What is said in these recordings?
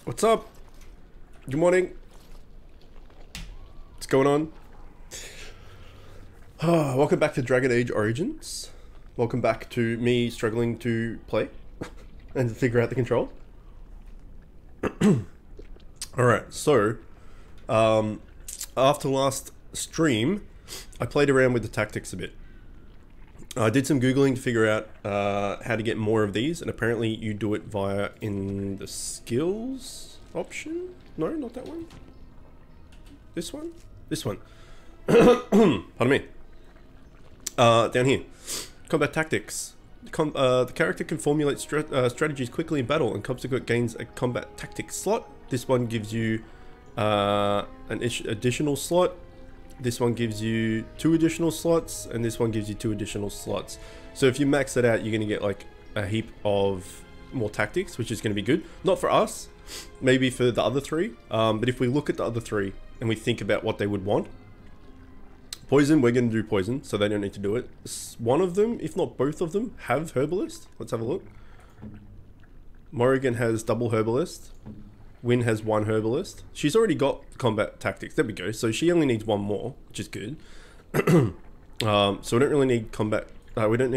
What's up? Good morning. What's going on? Welcome back to Dragon Age Origins. Welcome back to me struggling to play and to figure out the control. Alright, so after last stream, I played around with the tactics a bit. I did some Googling to figure out how to get more of these, and apparently you do it via in the skills option? No, not that one. This one? This one. Pardon me. Down here. Combat tactics. The character can formulate strategies quickly in battle, and subsequent gains a combat tactics slot. This one gives you an additional slot. This one gives you 2 additional slots, and this one gives you 2 additional slots. So if you max it out, you're going to get like a heap of more tactics, which is going to be good. Not for us, maybe for the other 3. But if we look at the other 3 and we think about what they would want. Poison, we're going to do poison, so they don't need to do it. One of them, if not both of them, have herbalist. Let's have a look. Morrigan has double herbalist. Wynn has 1 herbalist. She's already got combat tactics. There we go. So she only needs 1 more, which is good. So we don't really need combat. We don't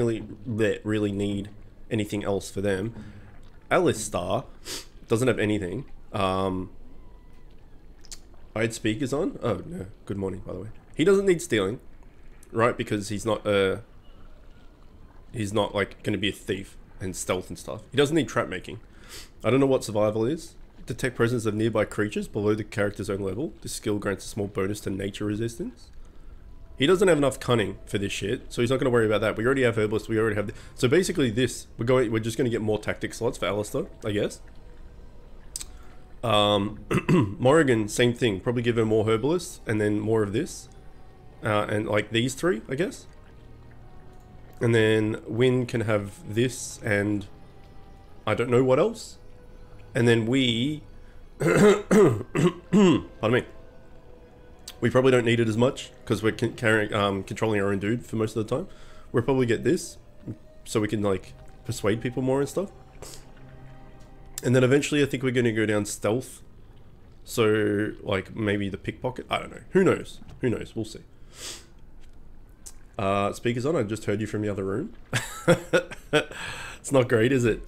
really need anything else for them. Alistar doesn't have anything. I had speakers on. Oh no. Good morning, by the way. He doesn't need stealing, right? Because he's not like going to be a thief and stealth and stuff. He doesn't need trap making. I don't know what survival is. Detect presence of nearby creatures below the character's own level. This skill grants a small bonus to nature resistance. He doesn't have enough cunning for this shit, so he's not going to worry about that. We already have herbalist. We already have. So basically, this we're just going to get more tactic slots for Alistair, I guess. Morrigan, same thing. Probably give her more herbalist and then more of this, and like these 3, I guess. And then Wynn can have this and I don't know what else. And then we, pardon me, we probably don't need it as much because we're controlling our own dude for most of the time. We'll probably get this so we can like persuade people more and stuff. And then eventually I think we're going to go down stealth. So like maybe the pickpocket, I don't know. Who knows? Who knows? We'll see. Speakers on, I just heard you from the other room. It's not great, is it?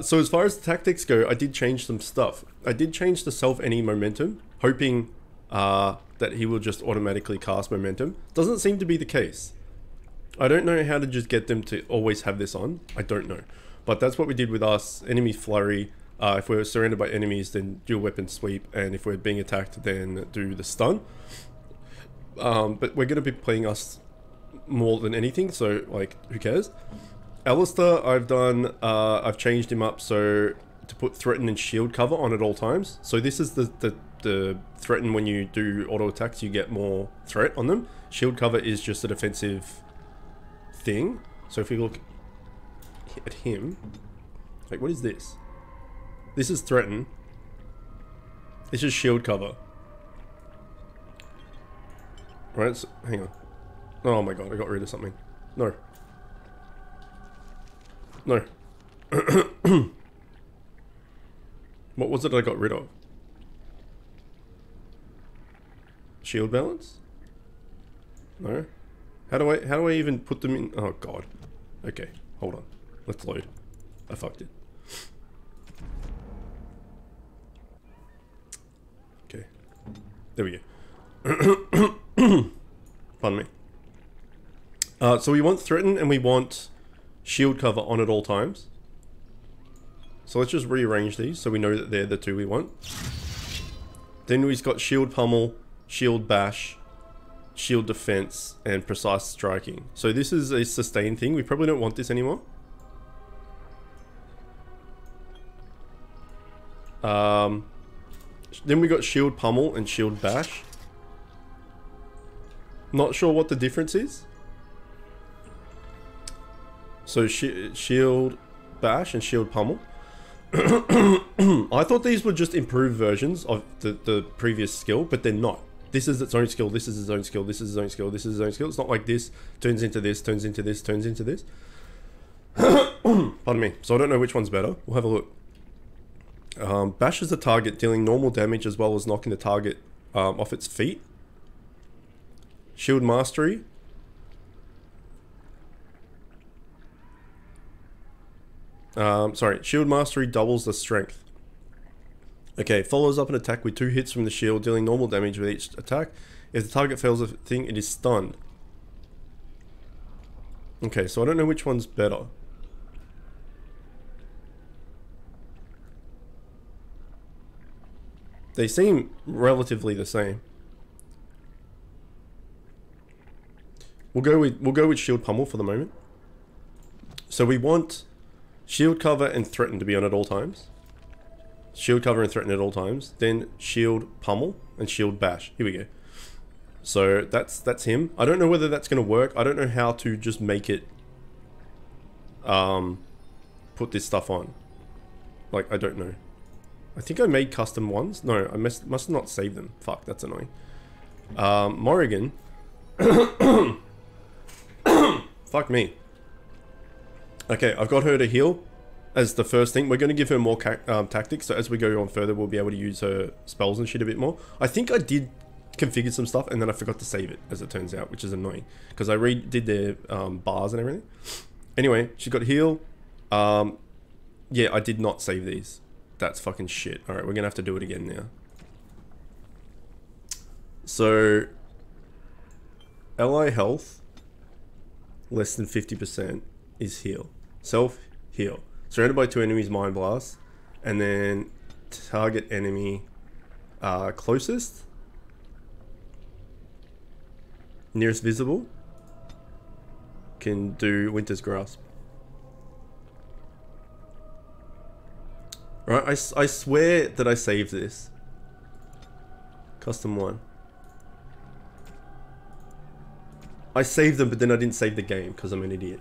So as far as the tactics go, I did change some stuff. I did change the self-any momentum, hoping that he will just automatically cast momentum. Doesn't seem to be the case. I don't know how to just get them to always have this on. I don't know. But that's what we did with us. Enemy flurry. If we're surrounded by enemies, then dual weapon sweep. And if we're being attacked, then do the stun. But we're going to be playing us more than anything, so like who cares. Alistair, I've changed him up so to put threaten and shield cover on at all times. So this is the threaten. When you do auto attacks, you get more threat on them. Shield cover is just a defensive thing. So if we look at him, like what is this? This is threaten. This is shield cover. Right, so, hang on. Oh my god, I got rid of something. No. No. What was it I got rid of? Shield balance? No. How do I even put them in? Oh god. Okay, hold on. Let's load. I fucked it. Okay. There we go. Pardon me. So we want threaten and we want shield cover on at all times. So let's just rearrange these so we know that they're the 2 we want. Then we've got shield pummel, shield bash, shield defense, and precise striking. So this is a sustain thing. We probably don't want this anymore. Then we got shield pummel and shield bash. Not sure what the difference is. So shield bash and shield pummel. I thought these were just improved versions of the previous skill, but they're not. This is its own skill, this is its own skill, this is its own skill, this is its own skill. It's not like this turns into this, turns into this, turns into this. Pardon me. So I don't know which one's better. We'll have a look. Bashes the target, dealing normal damage as well as knocking the target off its feet. Shield Mastery. Sorry, Shield Mastery doubles the strength. Okay, follows up an attack with 2 hits from the shield, dealing normal damage with each attack. If the target fails a thing, it is stunned. Okay, so I don't know which one's better. They seem relatively the same. We'll go with Shield Pummel for the moment. So we want Shield Cover and Threaten to be on at all times. Shield Cover and Threaten at all times. Then Shield Pummel and Shield Bash. Here we go. So that's him. I don't know whether that's going to work. I don't know how to just make it put this stuff on. Like, I don't know. I think I made custom ones. No, I must not save them. Fuck, that's annoying. Morrigan. Fuck me. Okay, I've got her to heal as the first thing. We're going to give her more tactics, so as we go on further, we'll be able to use her spells and shit a bit more. I think I did configure some stuff, and then I forgot to save it, as it turns out, which is annoying. Because I redid their bars and everything. Anyway, she got heal. Yeah, I did not save these. That's fucking shit. Alright, we're going to have to do it again now. So, ally health, less than 50% is heal. Self, heal. Surrounded by 2 enemies, Mind Blast. And then target enemy closest. Nearest visible. Can do Winter's Grasp. Right, I swear that I saved this. Custom 1. I saved them, but then I didn't save the game because I'm an idiot.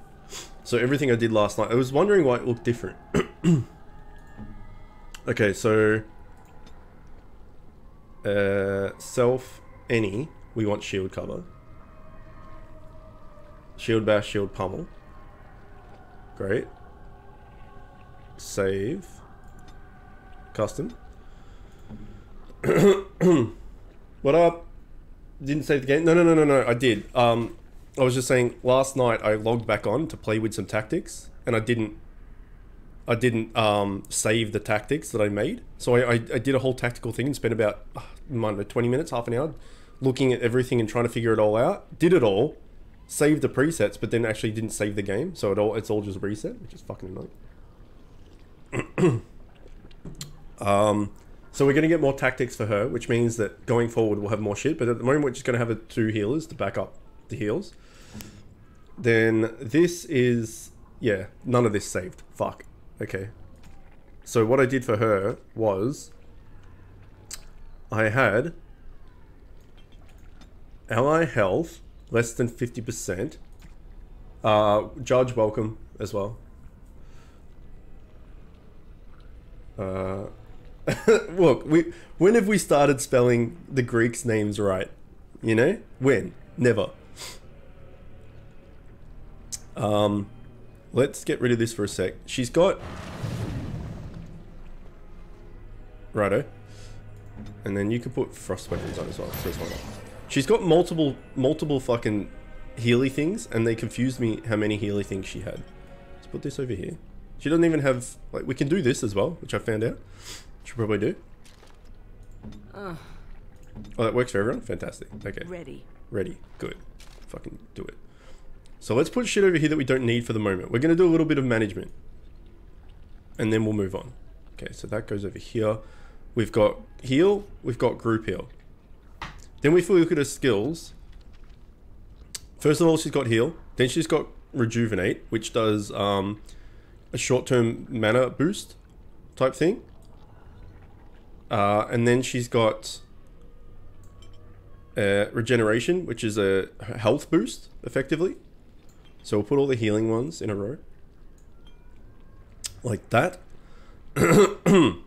So everything I did last night, I was wondering why it looked different. Okay, so self any, we want shield cover. Shield bash, shield pummel. Great. Save. Custom. What up? Didn't save the game? No, I did. I was just saying, last night I logged back on to play with some tactics, and I didn't save the tactics that I made. So I did a whole tactical thing and spent about, I don't know, 20 minutes, half an hour, looking at everything and trying to figure it all out. Did it all, saved the presets, but then actually didn't save the game. So it's all just reset, which is fucking annoying. So we're going to get more tactics for her, which means that going forward we'll have more shit. But at the moment we're just going to have 2 healers to back up the heals. Then this is... yeah, none of this saved. Fuck. Okay. So what I did for her was... I had... ally health, less than 50%. Judge welcome as well. Look, when have we started spelling the Greeks' names right? You know? When? Never. Let's get rid of this for a sec. She's got... righto. And then you can put frost weapons on as well. So why not? She's got multiple fucking Healy things, and they confused me how many Healy things she had. Let's put this over here. She doesn't even have... like, we can do this as well, which I found out. Should probably do. Oh, that works for everyone? Fantastic. Okay. Ready. Good. Fucking do it. So let's put shit over here that we don't need for the moment. We're going to do a little bit of management. And then we'll move on. Okay, so that goes over here. We've got heal. We've got group heal. Then if we look at her skills. First of all, she's got heal. Then she's got rejuvenate, which does a short-term mana boost type thing. And then she's got regeneration, which is a health boost, effectively. So we'll put all the healing ones in a row. Like that.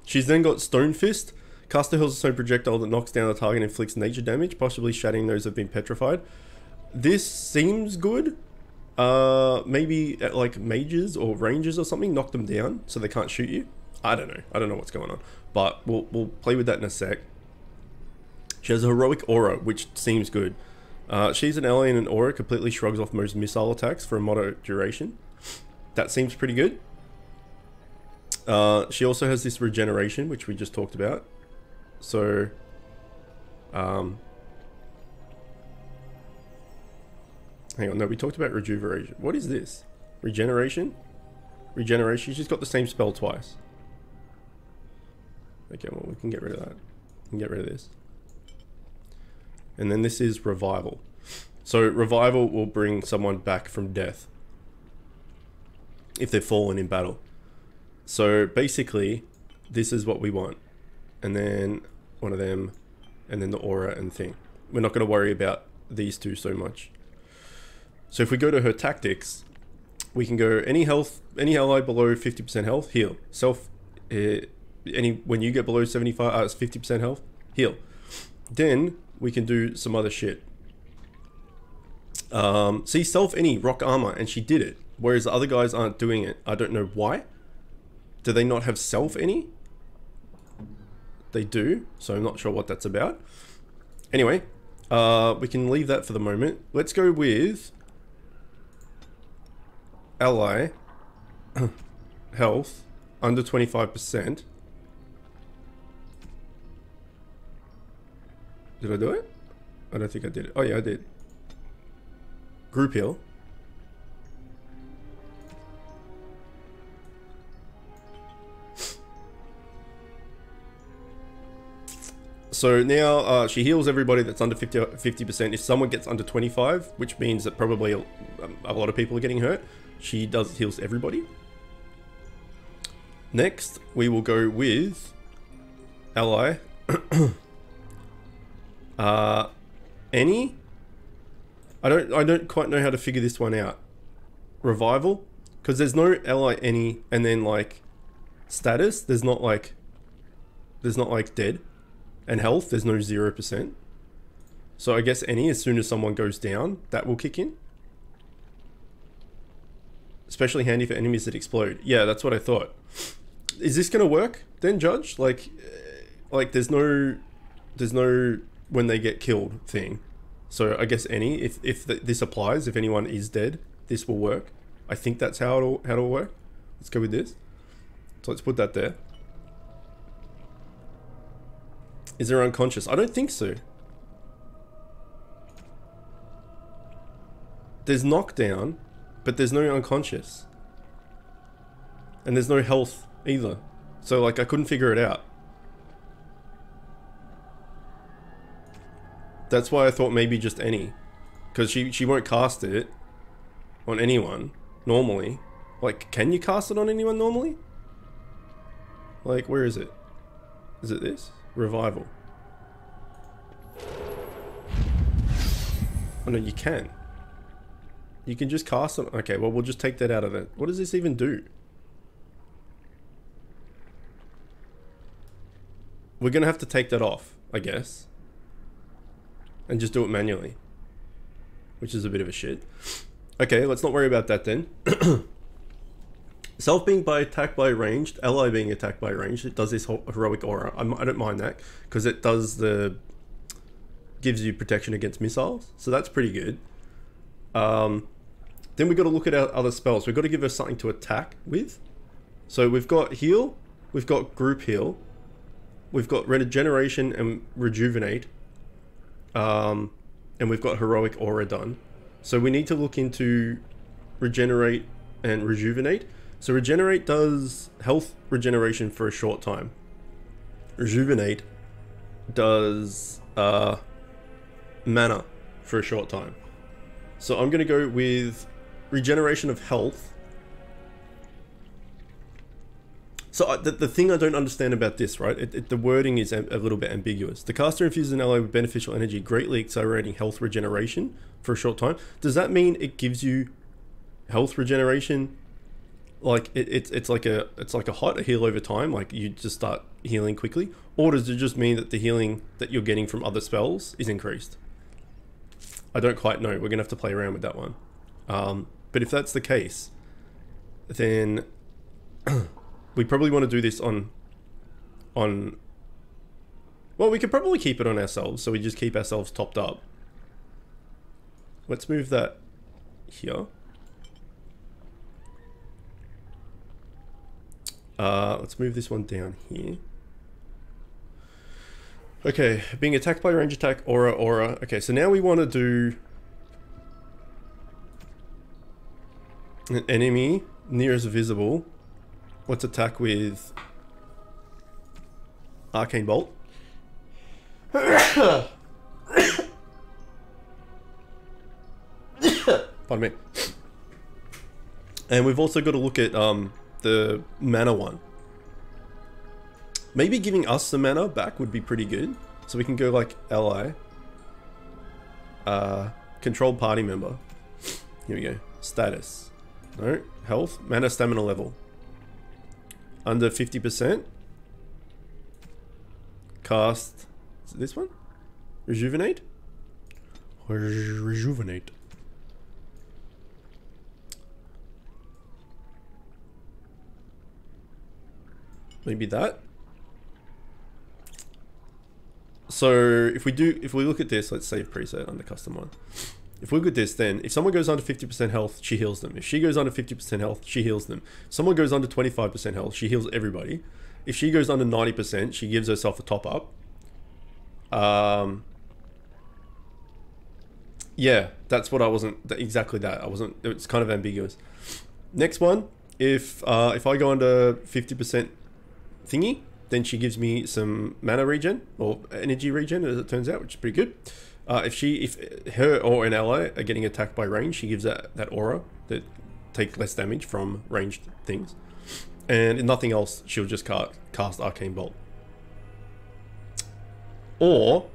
She's then got Stone Fist. Caster hurls a stone projectile that knocks down the target and inflicts nature damage, possibly shattering those that have been petrified. This seems good. Maybe at like mages or rangers or something, knock them down so they can't shoot you. I don't know. I don't know what's going on. But we'll play with that in a sec. She has a heroic aura, which seems good. She's an ally in an aura, completely shrugs off most missile attacks for a moderate duration. That seems pretty good. She also has this regeneration, which we just talked about. So, hang on, no, we talked about rejuvenation. What is this? Regeneration? Regeneration, she's got the same spell twice. Okay, well, we can get rid of that. We can get rid of this. And then this is revival. So revival will bring someone back from death if they've fallen in battle. So basically, this is what we want. And then one of them, and then the aura and thing. We're not going to worry about these two so much. So if we go to her tactics, we can go any health, any ally below 50% health, heal. When you get below 50% health, heal. Then we can do some other shit. See, self any rock armor, and she did it, whereas the other guys aren't doing it. I don't know why. Do they not have self any? They do, so I'm not sure what that's about. Anyway, we can leave that for the moment. Let's go with ally health under 25%. Did I do it? I don't think I did it. Oh yeah, I did. Group heal. So now she heals everybody that's under 50%. If someone gets under 25, which means that probably a lot of people are getting hurt, she heals everybody. Next, we will go with ally. Any? I don't quite know how to figure this one out. Revival? Because there's no ally any, and then like status, there's not like dead. And health, there's no 0%. So I guess any, as soon as someone goes down, that will kick in. Especially handy for enemies that explode. Yeah, that's what I thought. Is this gonna work then, Judge? Like there's no when they get killed thing. So I guess any, if this applies, if anyone is dead, this will work. I think that's how it'll work. Let's go with this. So let's put that there. Is there unconscious? I don't think so. There's knockdown, but there's no unconscious. And there's no health either. So like I couldn't figure it out. That's why I thought maybe just any. Because she won't cast it on anyone normally. Like, can you cast it on anyone normally? Like, where is it? Is it this? Revival. Oh no, you can. You can just cast it. Okay, well, we'll just take that out of it. What does this even do? We're gonna have to take that off, I guess. And just do it manually. Which is a bit of a shit. Okay, let's not worry about that then. Self being attacked by ranged, ally being attacked by ranged, it does this heroic aura. I don't mind that, because it does gives you protection against missiles, so that's pretty good. Then we've got to look at our other spells. We've got to give her something to attack with. So we've got heal, we've got group heal, we've got regeneration and rejuvenate, and we've got heroic aura done. So we need to look into regenerate and rejuvenate. So regenerate does health regeneration for a short time. Rejuvenate does mana for a short time. So I'm going to go with regeneration of health. So the thing I don't understand about this, right? The wording is a little bit ambiguous. The caster infuses an ally with beneficial energy, greatly accelerating health regeneration for a short time. Does that mean it gives you health regeneration? Like it's like a hot heal over time, like you just start healing quickly, or does it just mean that the healing that you're getting from other spells is increased? I don't quite know. We're gonna have to play around with that one. But if that's the case, then We probably want to do this on... Well, we could probably keep it on ourselves, so we just keep ourselves topped up. Let's move that here. Let's move this one down here. Okay, being attacked by range attack, aura. Okay, so now we want to do an enemy nearest visible. Let's attack with Arcane Bolt. Pardon me. And we've also got to look at the mana one. Maybe giving us the mana back would be pretty good. So we can go like ally. Controlled party member. Here we go. Status. No. Health. Mana stamina level. Under 50%. Cast. Is it this one? Rejuvenate? Rejuvenate. Maybe that. So if we look at this, let's save preset under custom one. If we look at this, then if someone goes under 50% health, she heals them. If she goes under 50% health, she heals them. If someone goes under 25% health, she heals everybody. If she goes under 90%, she gives herself a top up. Yeah, that's what I wasn't, exactly that. It's kind of ambiguous. Next one, if I go under 50% thingy, then she gives me some mana regen, or energy regen as it turns out, which is pretty good. If her or an ally are getting attacked by range, she gives that aura that take less damage from ranged things. And if nothing else, she'll just cast Arcane Bolt. Or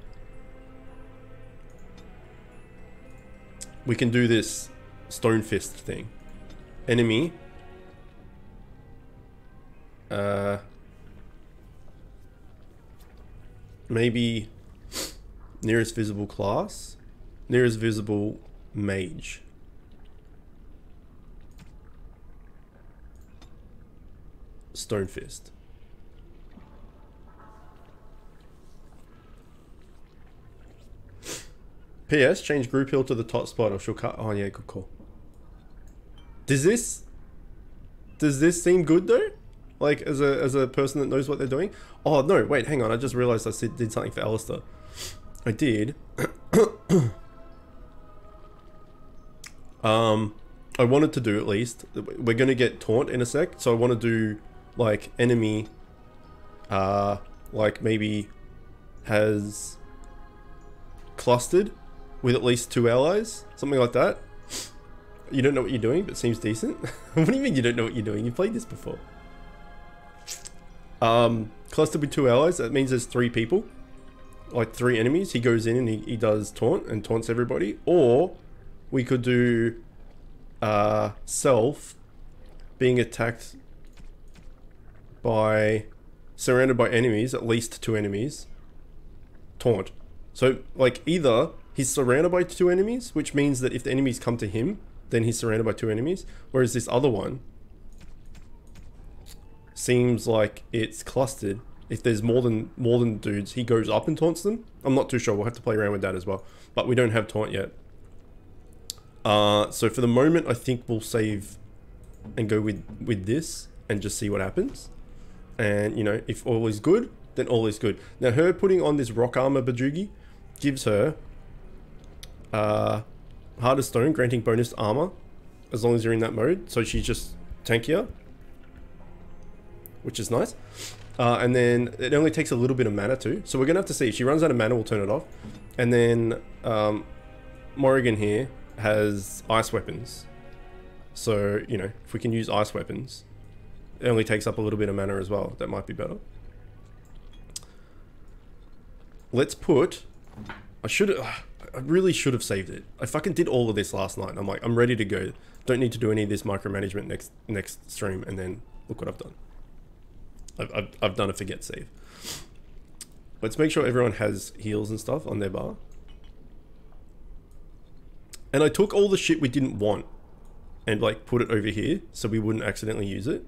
we can do this Stone Fist thing. Enemy. Maybe nearest visible class. Nearest visible mage. Stone Fist. PS, change group heal to the top spot or she'll cut. Oh yeah, good call. Does this seem good though? Like as a person that knows what they're doing? Oh no, wait, hang on. I just realized I did something for Alistair. I did. I wanted to do at least. We're gonna get taunt in a sec, so I want to do like enemy. Like maybe has clustered with at least 2 allies, something like that. You don't know what you're doing, but seems decent. What do you mean you don't know what you're doing? You played this before. Clustered with 2 allies, that means there's 3 people. Like 3 enemies. He goes in and he does taunt and taunts everybody. Or we could do self being attacked by, surrounded by enemies, at least 2 enemies. Taunt. So like either he's surrounded by 2 enemies, which means that if the enemies come to him, then he's surrounded by 2 enemies. Whereas this other one seems like it's clustered. If there's more than dudes, he goes up and taunts them. I'm not too sure. We'll have to play around with that as well. But we don't have taunt yet. So for the moment, I think we'll save and go with this and just see what happens. And you know, if all is good, then all is good. Now her putting on this rock armor Bajugi gives her Heart of Stone, granting bonus armor as long as you're in that mode. So she's just tankier, which is nice. And then it only takes a little bit of mana too. So we're gonna have to see. If she runs out of mana, we'll turn it off. And then Morrigan here has ice weapons. So, you know, if we can use ice weapons, it only takes up a little bit of mana as well. That might be better. Let's put... I really should have saved it. I fucking did all of this last night. I'm like, I'm ready to go. Don't need to do any of this micromanagement next stream. And then look what I've done. I've done a forget save. Let's make sure everyone has heals and stuff on their bar. And I took all the shit we didn't want and like put it over here so we wouldn't accidentally use it.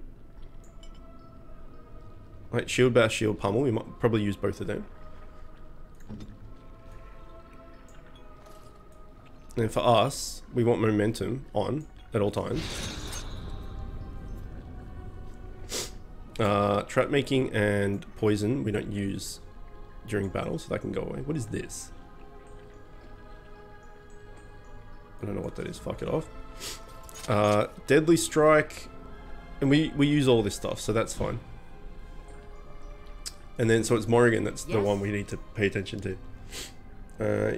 Like shield bash, shield pummel. We might probably use both of them. And for us, we want momentum on at all times. Trap making and poison we don't use during battle, so that can go away. What is this? I don't know what that is. Fuck it off. Deadly strike, and we use all this stuff, so that's fine. And then so it's Morrigan that's the one we need to pay attention to.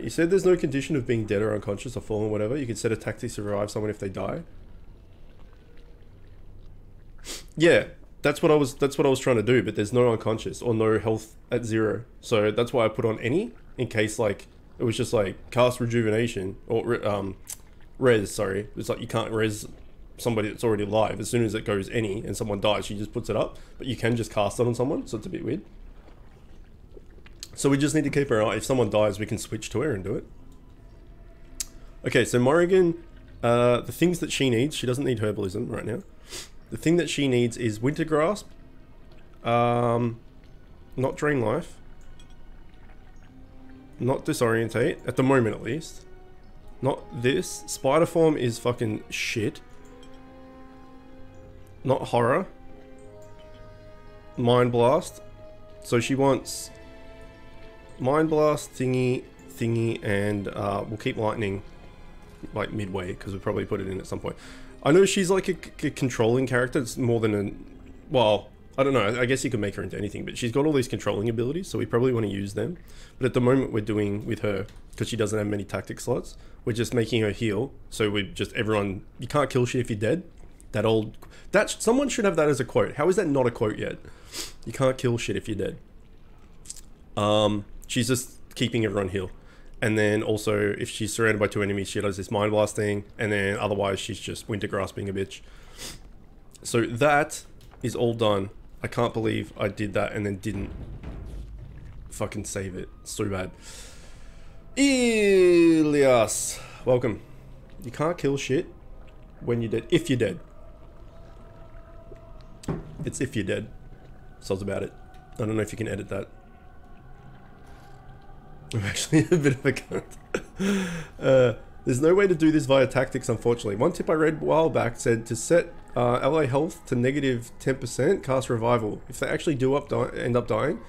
You said there's no condition of being dead or unconscious or fallen or whatever. You can set a tactic to revive someone if they die. Yeah, that's what I was trying to do, but there's no unconscious or no health at 0. So that's why I put on any, in case like it was just like cast rejuvenation or res, sorry. It's like you can't res somebody that's already alive. As soon as it goes any and someone dies, she just puts it up, but you can just cast it on someone, so it's a bit weird. So we just need to keep her eye. If someone dies, we can switch to her and do it. Okay, so Morrigan, the things that she needs, she doesn't need herbalism right now. The thing that she needs is Winter Grasp, not Drain Life, not Disorientate, at the moment at least. Not this. Spider Form is fucking shit. Not Horror. Mind Blast. So she wants Mind Blast, thingy, and we'll keep Lightning like midway because we'll probably put it in at some point. I know she's like a controlling character. It's more than a... Well, I don't know. I guess you can make her into anything, but she's got all these controlling abilities, so we probably want to use them. But at the moment we're doing with her, because she doesn't have many tactic slots, we're just making her heal. So we just... Everyone... You can't kill shit if you're dead. That old... Someone should have that as a quote. How is that not a quote yet? You can't kill shit if you're dead. She's just keeping everyone heal. And then also, if she's surrounded by 2 enemies, she does this Mind Blast thing. And then otherwise, she's just Winter Grasping a bitch. So that is all done. I can't believe I did that and then didn't fucking save it. So bad. Ilias, welcome. You can't kill shit when you're dead. If you're dead. It's if you're dead. Sounds about it. I don't know if you can edit that. I'm actually a bit of a cunt. There's no way to do this via tactics, unfortunately. One tip I read a while back said to set ally health to negative 10%, cast revival. If they actually do end up dying,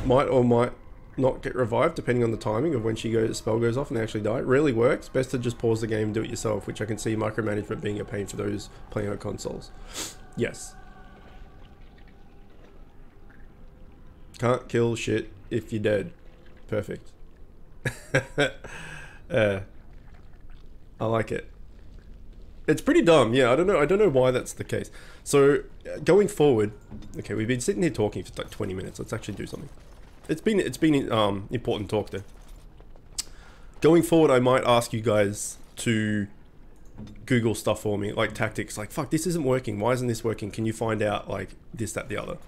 might or might not get revived, depending on the timing of when spell goes off and they actually die. Rarely works. Best to just pause the game and do it yourself, which I can see micromanagement being a pain for those playing on consoles. Yes. Can't kill shit if you're dead. Perfect. I like it. It's pretty dumb. Yeah, I don't know why that's the case. So going forward, okay, we've been sitting here talking for like 20 minutes. Let's actually do something. It's been important talk there. Going forward, I might ask you guys to Google stuff for me, like tactics, like fuck, this isn't working. Why isn't this working? Can you find out like this, that, the other?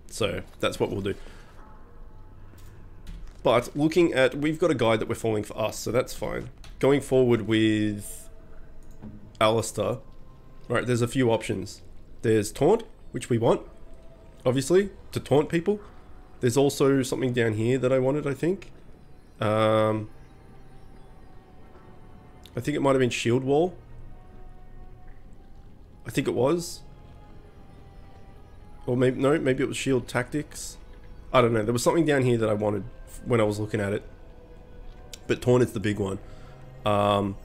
So that's what we'll do. But looking at, we've got a guide that we're following for us, so that's fine. Going forward with Alistair, right, there's a few options. There's Taunt, which we want, obviously, to taunt people. There's also something down here that I wanted, I think. I think it might have been Shield Wall. I think it was. Or maybe, no, maybe it was Shield Tactics. I don't know, there was something down here that I wanted when I was looking at it, but Taunt is the big one. And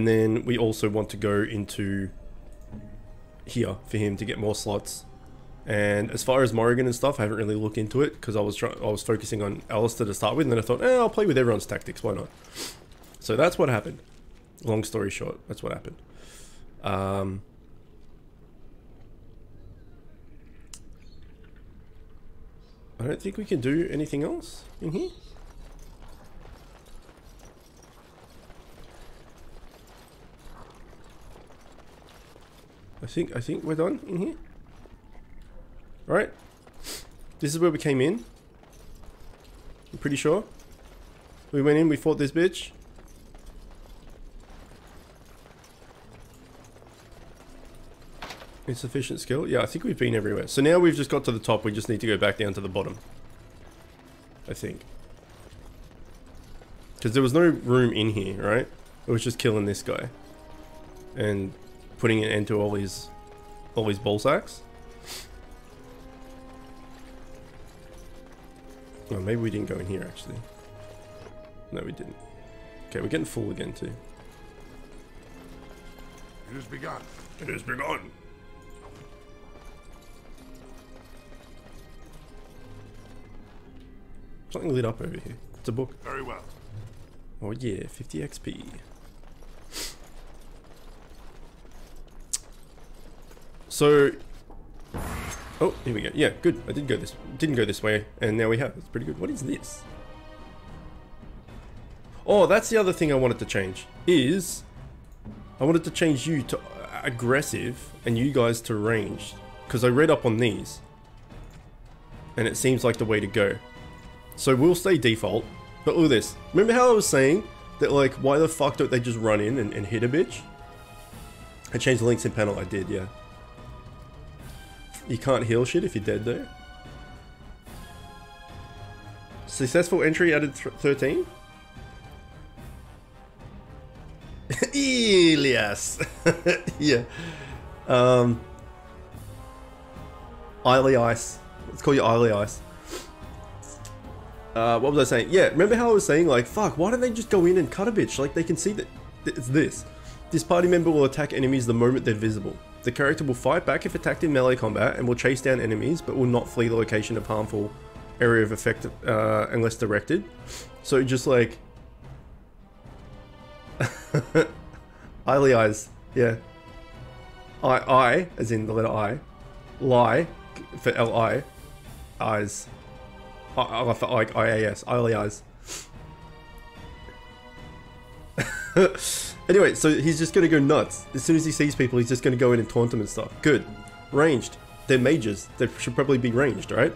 then we also want to go into here for him to get more slots. And as far as Morrigan and stuff, I haven't really looked into it because I was focusing on Alistair to start with, and then I thought, I'll play with everyone's tactics, why not? So that's what happened. Long story short, that's what happened. I don't think we can do anything else in here. I think we're done in here. Right? This is where we came in. I'm pretty sure. We went in, we fought this bitch. Insufficient skill? Yeah, I think we've been everywhere. So now we've just got to the top. We just need to go back down to the bottom. I think. Because there was no room in here, right? It was just killing this guy. And putting an end to all his ball sacks. Oh, maybe we didn't go in here, actually. No, we didn't. Okay, we're getting full again, too. It has begun. It has begun. Something lit up over here. It's a book. Very well. Oh yeah, 50 XP. So, oh, here we go. Yeah, good. I didn't go this way, and now we have. It's pretty good. What is this? Oh, that's the other thing I wanted to change. Is I wanted to change you to aggressive and you guys to ranged, because I read up on these, and it seems like the way to go. So we'll stay default, but look at this. Remember how I was saying that, like, why the fuck don't they just run in and hit a bitch? I changed the links in panel. I did, yeah. You can't heal shit if you're dead though. Successful entry added 13. Elias. Yeah. Eily Ice. Let's call you Eily Ice. What was I saying? Yeah, remember how I was saying, like, fuck, why don't they just go in and cut a bitch? Like, they can see that it's this. This party member will attack enemies the moment they're visible. The character will fight back if attacked in melee combat and will chase down enemies, but will not flee the location of harmful area of effect unless directed. So just like... Eily Eyes, yeah. I, as in the letter I. Lie, for L-I. Eyes. For like I-A-S, Eily Eyes. Anyway, so he's just gonna go nuts. As soon as he sees people, he's just gonna go in and taunt them and stuff. Good. Ranged. They're mages. They should probably be ranged, right?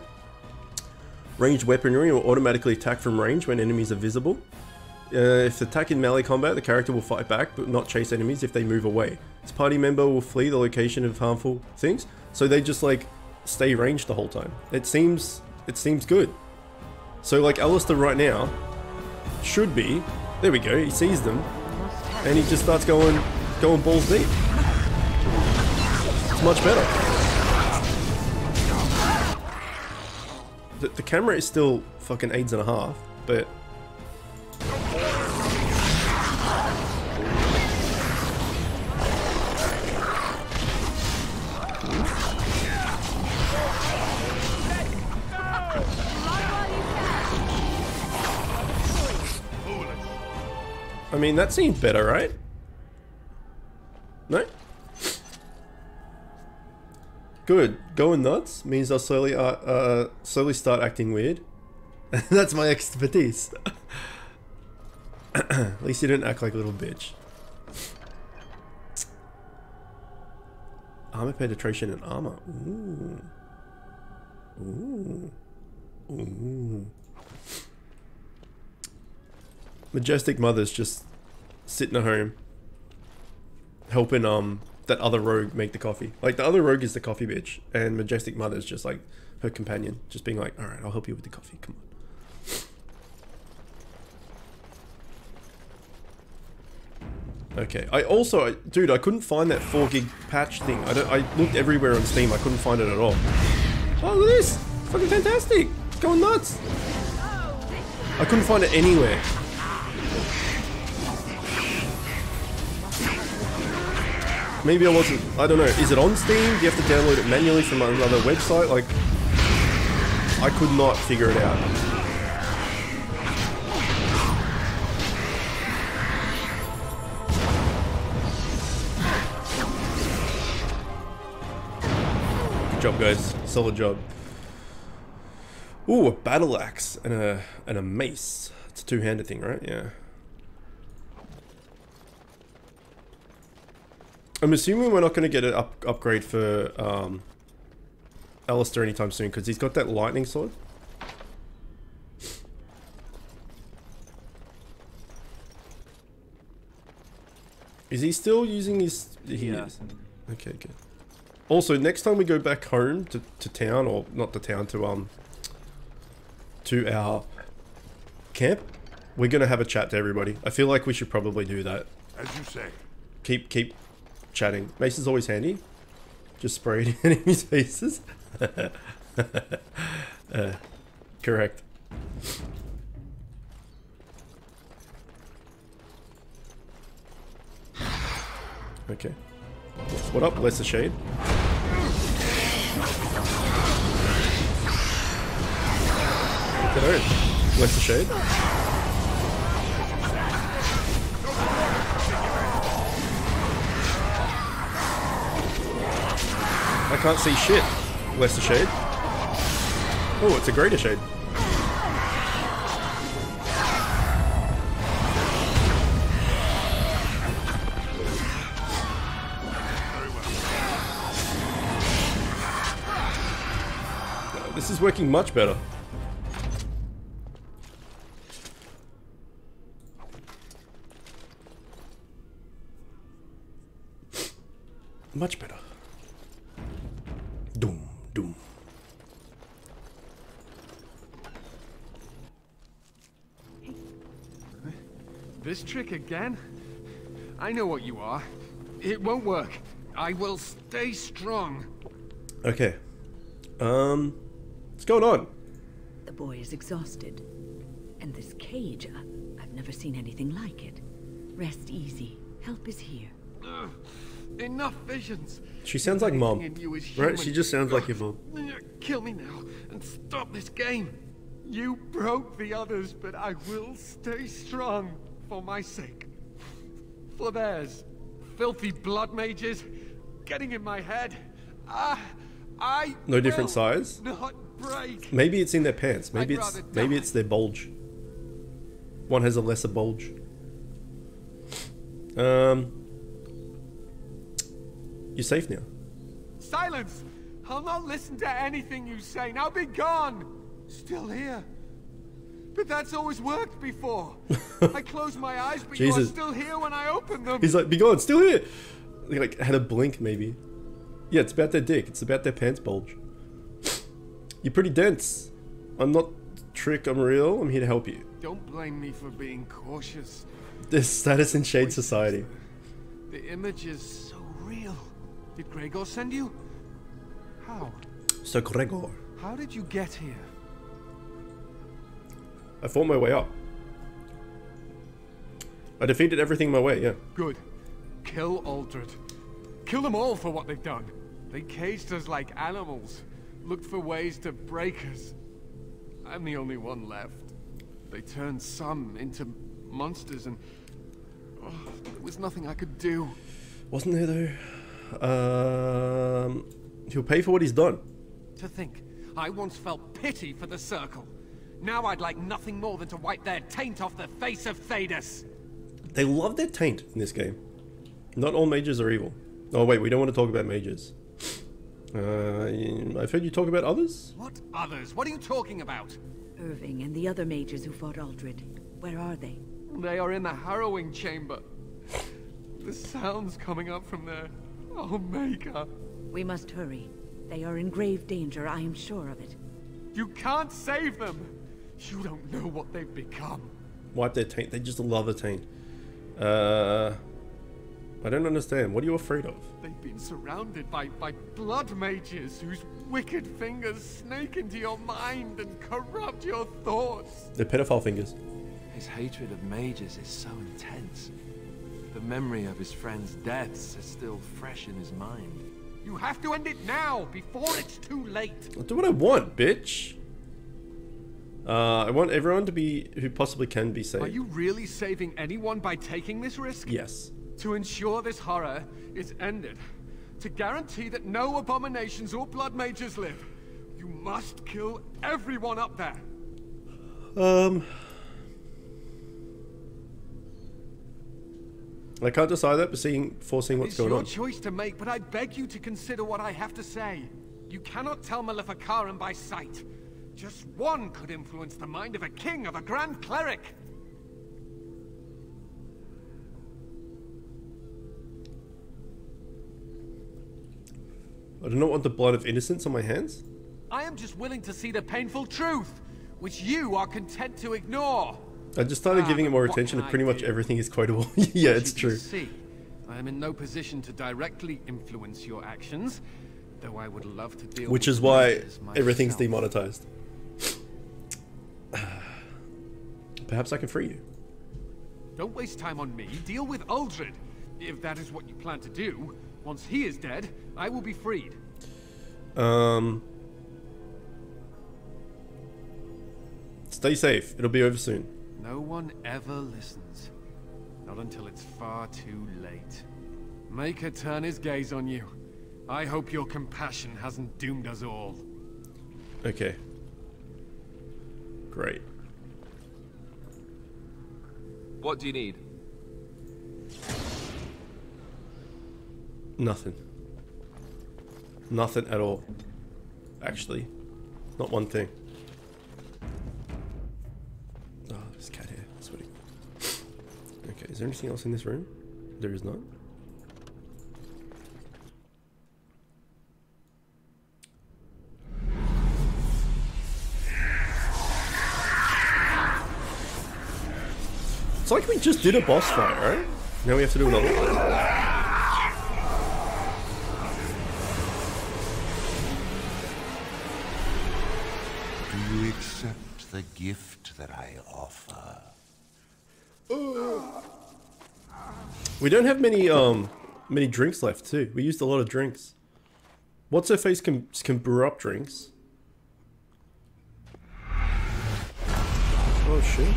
Ranged weaponry will automatically attack from range when enemies are visible. If attack in melee combat, the character will fight back, but not chase enemies if they move away. This party member will flee the location of harmful things, so they just like stay ranged the whole time. It seems good. So like Alistair right now should be, there we go, he sees them, and he just starts going balls deep. It's much better. The camera is still fucking AIDS.5, but I mean, that seems better, right? No? Good. Going nuts means I'll slowly start acting weird. That's my expertise. At least you didn't act like a little bitch. Armor penetration and armor. Ooh. Ooh. Ooh. Majestic Mother's just sitting at home helping that other rogue make the coffee. Like, the other rogue is the coffee bitch, and Majestic Mother's just like her companion, just being like, alright, I'll help you with the coffee, come on. Okay, I also, dude, I couldn't find that 4 gig patch thing. I looked everywhere on Steam, I couldn't find it at all. Oh, look at this! It's fucking fantastic! It's going nuts! I couldn't find it anywhere. Maybe I wasn't, I don't know, is it on Steam? Do you have to download it manually from another website? Like, I could not figure it out. Good job, guys. Solid job. Ooh, a battle axe and a mace. It's a two-handed thing, right? Yeah. I'm assuming we're not going to get an upgrade for Alistair anytime soon, because he's got that lightning sword. Is he still using his... He is. Okay, good. Also, next time we go back home to town, or not to town, to our camp, we're gonna have a chat to everybody. I feel like we should probably do that. As you say. Keep chatting. Mace is always handy. Just spray it in enemies' faces. Correct. Okay. What up, Lesser Shade? Hello, Lesser Shade. I can't see shit, Lesser Shade. Oh, it's a Greater Shade. This is working much better. Much better. Doom, doom. This trick again? I know what you are. It won't work. I will stay strong. Okay. What's going on? The boy is exhausted. And this cage, I've never seen anything like it. Rest easy. Help is here. Enough visions. She sounds like Mom. Right? She just sounds like your mom. Kill me now and stop this game. You broke the others, but I will stay strong for my sake. For theirs. Filthy blood mages getting in my head. I No different size? not break. Maybe it's in their pants. Maybe it's their bulge. One has a lesser bulge. You're safe now. Silence! I'll not listen to anything you say. Now be gone! Still here. But that's always worked before. I close my eyes, but you are still here when I open them. He's like, be gone, still here! He like had a blink maybe. Yeah, it's about their dick. It's about their pants bulge. You're pretty dense. I'm not Trick, I'm real. I'm here to help you. Don't blame me for being cautious. This status in Shade Society. The image is so real. Did Gregor send you? How? So Gregor. How did you get here? I fought my way up. I defeated everything my way, yeah. Good. Kill Aldred. Kill them all for what they've done. They caged us like animals. Looked for ways to break us. I'm the only one left. They turned some into monsters and... there was nothing I could do. Wasn't there though? He'll pay for what he's done. To think, I once felt pity for the Circle. Now I'd like nothing more than to wipe their taint off the face of Thedas. They love their taint in this game. Not all mages are evil. Oh wait, we don't want to talk about mages. I've heard you talk about others? What others? What are you talking about? Irving and the other mages who fought Aldred. Where are they? They are in the harrowing chamber. The sounds coming up from there. Oh, Maker. We must hurry. They are in grave danger, I am sure of it. You can't save them. You don't know what they've become. Wipe their taint. They just love the taint. I don't understand. What are you afraid of? They've been surrounded by blood mages whose wicked fingers snake into your mind and corrupt your thoughts. They're pedophile fingers. His hatred of mages is so intense. The memory of his friends' deaths is still fresh in his mind. You have to end it now, before it's too late. I'll do what I want, bitch. I want everyone to be, who possibly can be saved. Are you really saving anyone by taking this risk? Yes. To ensure this horror is ended. To guarantee that no abominations or blood mages live. You must kill everyone up there. I can't decide that, but foreseeing what's going on. It's your choice to make, but I beg you to consider what I have to say. You cannot tell Maleficarum by sight. Just one could influence the mind of a king, of a grand cleric. I do not want the blood of innocents on my hands. I am just willing to see the painful truth, which you are content to ignore. I just started giving it more attention and pretty much everything is quotable. Yeah, it's true. See, I am in no position to directly influence your actions, though I would love to deal Which with is why matters everything's myself. demonetized. Perhaps I can free you. Don't waste time on me. Deal with Uldred. If that is what you plan to do, once he is dead, I will be freed. Stay safe. It'll be over soon. No one ever listens. Not until it's far too late. Maker turn his gaze on you. I hope your compassion hasn't doomed us all. Okay. Great. What do you need? Nothing. Nothing at all. Actually. Not one thing. Oh, there's a cat here. Sweaty. Okay, is there anything else in this room? There is not. It's like we just did a boss fight, right? Now we have to do another one. Do you accept the gift that I offer? We don't have many drinks left too. We used a lot of drinks. What's her face can brew up drinks. Oh shit.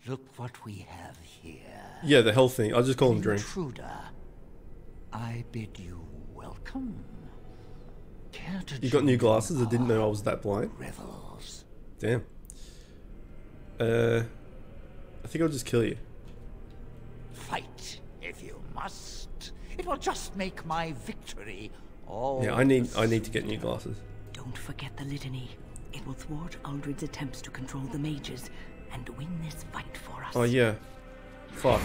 Look what we have here. Yeah, the health thing. I'll just call them drinks. Intruder, I bid you welcome. Care to You got new join glasses? I didn't know I our was that blind. revels? Damn. I think I'll just kill you. Fight if you must. It will just make my victory all Yeah, I need to get new glasses. Don't forget the litany. It will thwart Uldred's attempts to control the mages and win this fight for us. Oh yeah. Fuck.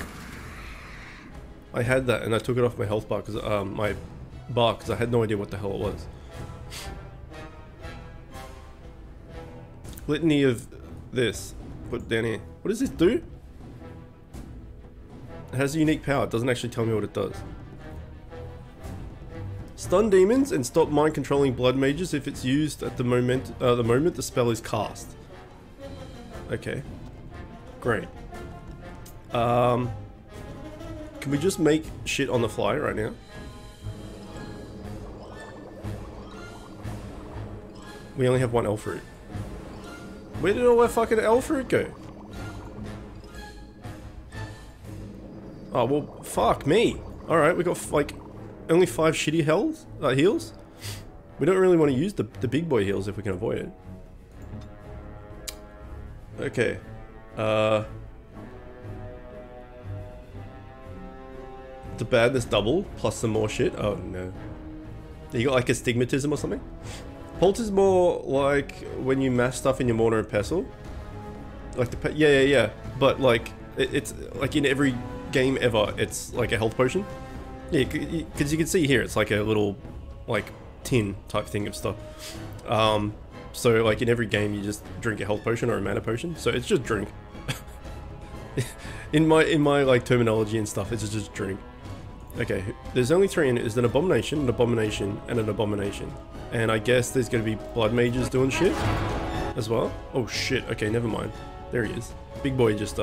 I had that and I took it off my health bar because I had no idea what the hell it was. Litany of this. Put down here. What does this do? It has a unique power. It doesn't actually tell me what it does. Stun demons and stop mind controlling blood mages if it's used at the moment the spell is cast. Okay. Great. Can we just make shit on the fly right now? We only have one elf fruit. Where did all our fucking elf fruit go? Oh, well, fuck me. Alright, we got, like, only 5 shitty heals? We don't really want to use the big boy heals if we can avoid it. Okay. The badness double, plus some more shit? Oh, no. You got, like, astigmatism or something? Pult is more like when you mash stuff in your mortar and pestle. Like the yeah. But like it's like in every game ever, it's like a health potion. Yeah, because you can see here, it's like a little like tin type thing of stuff. So like in every game, you just drink a health potion or a mana potion. So it's just drink. in my like terminology and stuff, it's just drink. Okay, there's only 3 in it. There's an abomination, and an abomination. And I guess there's gonna be blood mages doing shit as well. Oh shit, okay, never mind. There he is. Big boy just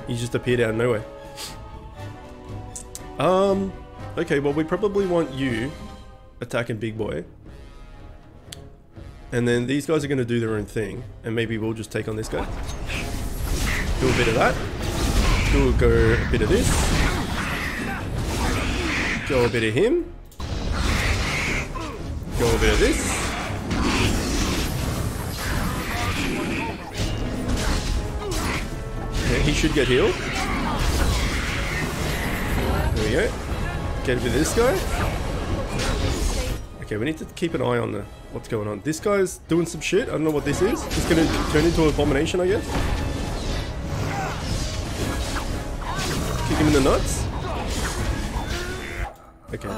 he just appeared out of nowhere. Okay, well we probably want you attacking big boy. And then these guys are gonna do their own thing, and maybe we'll just take on this guy. Do a bit of that. Do a bit of this. Go a bit of him. Go a bit of this. Yeah, he should get healed. There we go. Get a bit of this guy. Okay, we need to keep an eye on what's going on. This guy's doing some shit. I don't know what this is. He's gonna turn into an abomination, I guess. Kick him in the nuts. Okay.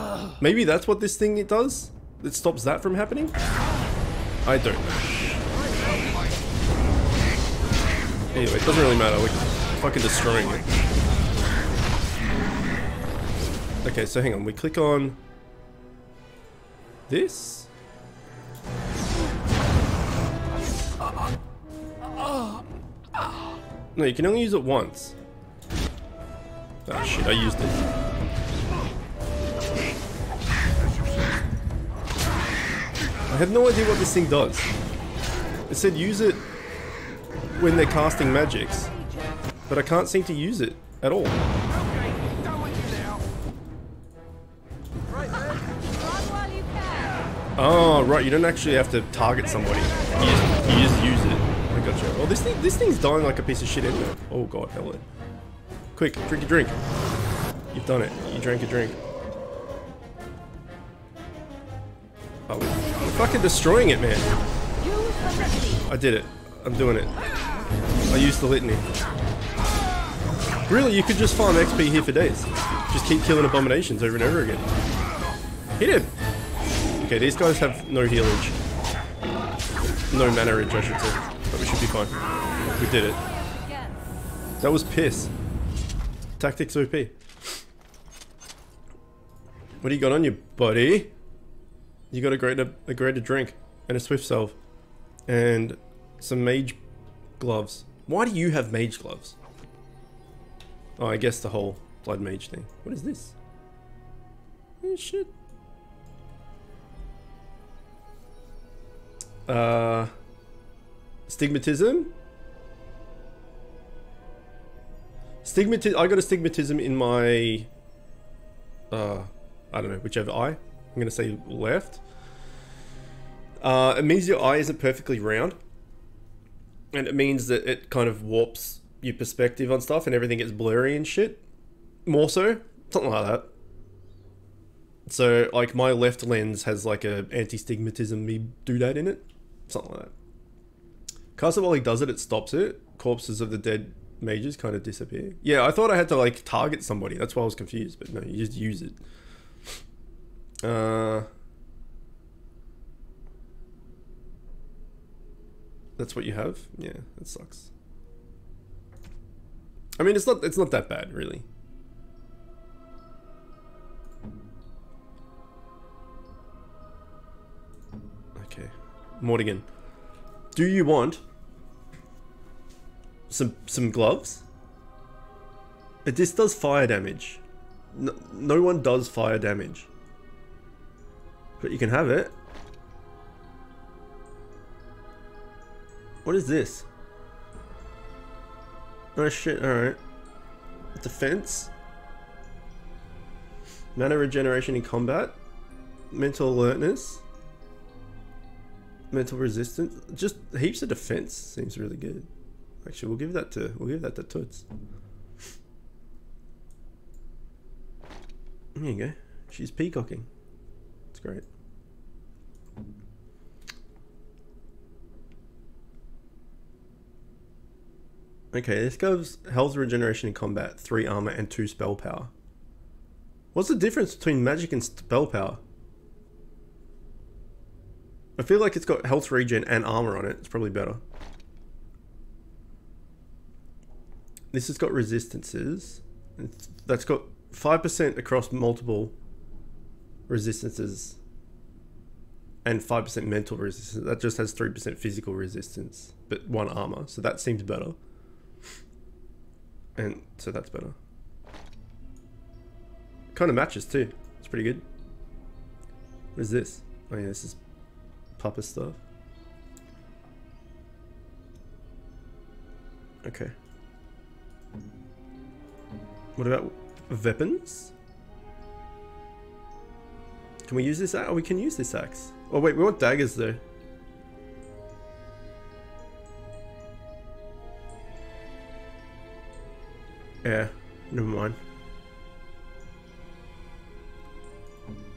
Maybe that's what this thing does? It stops that from happening? I don't know. Anyway, it doesn't really matter. We're fucking destroying it. Okay, so hang on. We click on this. No, you can only use it once. Oh shit, I used it. I have no idea what this thing does. It said use it when they're casting magics, but I can't seem to use it at all. Oh, right, you don't actually have to target somebody. You just use it. I gotcha. Oh, this thing's dying like a piece of shit anyway. Oh god, hello. Quick, drink a drink. You've done it. You drank a drink. Oh, we're fucking destroying it, man. I did it. I'm doing it. I used the litany. Really, you could just farm XP here for days. Just keep killing abominations over and over again. Hit him! Okay, these guys have no healage. No mannerage, I should say. But we should be fine. We did it. That was piss. Tactics OP. What do you got on you, buddy? You got a greater drink. And a swift salve. And some mage gloves. Why do you have mage gloves? Oh, I guess the whole blood mage thing. What is this? Oh, shit. Stigmatism? I got a stigmatism in my... I don't know, whichever eye. I'm gonna say left. It means your eye isn't perfectly round. And it means that it kind of warps your perspective on stuff and everything gets blurry and shit. More so. Something like that. So, like, my left lens has like a anti-stigmatism doodad in it. Something like that. Cast it while he does it, it stops it. Corpses of the dead mages kind of disappear. Yeah, I thought I had to like target somebody. That's why I was confused. But no, you just use it. That's what you have? Yeah, that sucks. I mean, it's not that bad, really. Okay. Mortigan. Do you want some gloves? This does fire damage. No one does fire damage. But you can have it. What is this? Oh shit, alright. Defense. Mana regeneration in combat. Mental alertness. Mental resistance. Just heaps of defense seems really good. Actually, we'll give that to Toots. There you go. She's peacocking. It's great. Okay, this goes health regeneration in combat, 3 armor and 2 spell power. What's the difference between magic and spell power? I feel like it's got health regen and armor on it. It's probably better. This has got resistances. That's got 5% across multiple resistances. And 5% mental resistance. That just has 3% physical resistance. But 1 armor. So that seems better. And so that's better. Kind of matches too. It's pretty good. What is this? Oh yeah, this is Papa stuff. Okay. What about weapons? Can we use this axe? Oh, we can use this axe. Oh wait, we want daggers though. Yeah, never mind.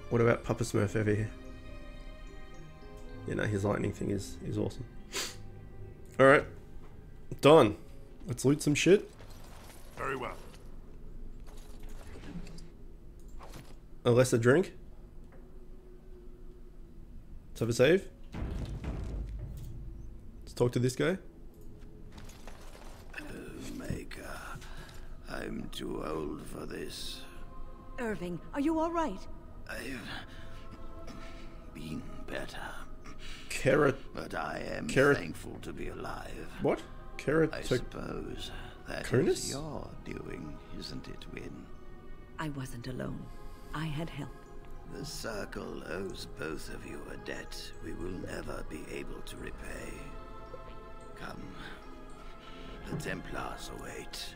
What about Papa Smurf over here? Yeah, no, his lightning thing is awesome. Alright. Done. Let's loot some shit. Very well. A lesser drink. Let's have a save. Let's talk to this guy. Maker, I'm too old for this. Irving, are you all right? I've been better, Carrot. but I am Carrot. thankful to be alive. What? Carrot. I suppose that Cronus? is your doing, isn't it, Win? I wasn't alone. I had help. The Circle owes both of you a debt we will never be able to repay. Come. The Templars await.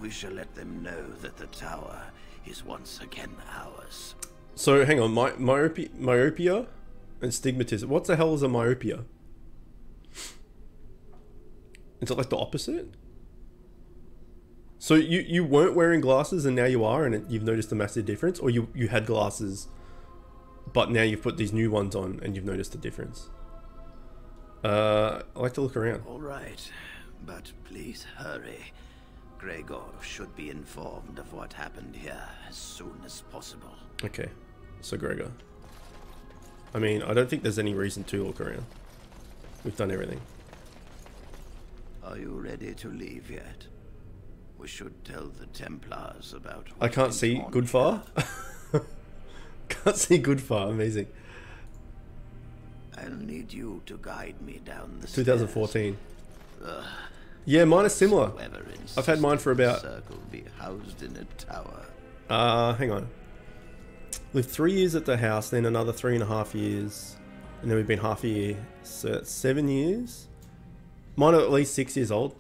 We shall let them know that the tower is once again ours. So hang on, myopia and stigmatism. What the hell is a myopia? Is it like the opposite? So you weren't wearing glasses and now you are, and you've noticed a massive difference, or you had glasses, but now you've put these new ones on and you've noticed a difference. I like to look around. All right, but please hurry. Gregor should be informed of what happened here as soon as possible. Okay, so Gregor. I mean, I don't think there's any reason to look around. We've done everything. Are you ready to leave yet? We should tell the Templars about I can't went see on good far. Can't see good far. Amazing. I'll need you to guide me down the 2014. Yeah, mine is similar. I've had mine for about. Circle be housed in a tower. Hang on. Lived 3 years at the house, then another 3.5 years, and then we've been half a year, so that's 7 years. Mine are at least 6 years old.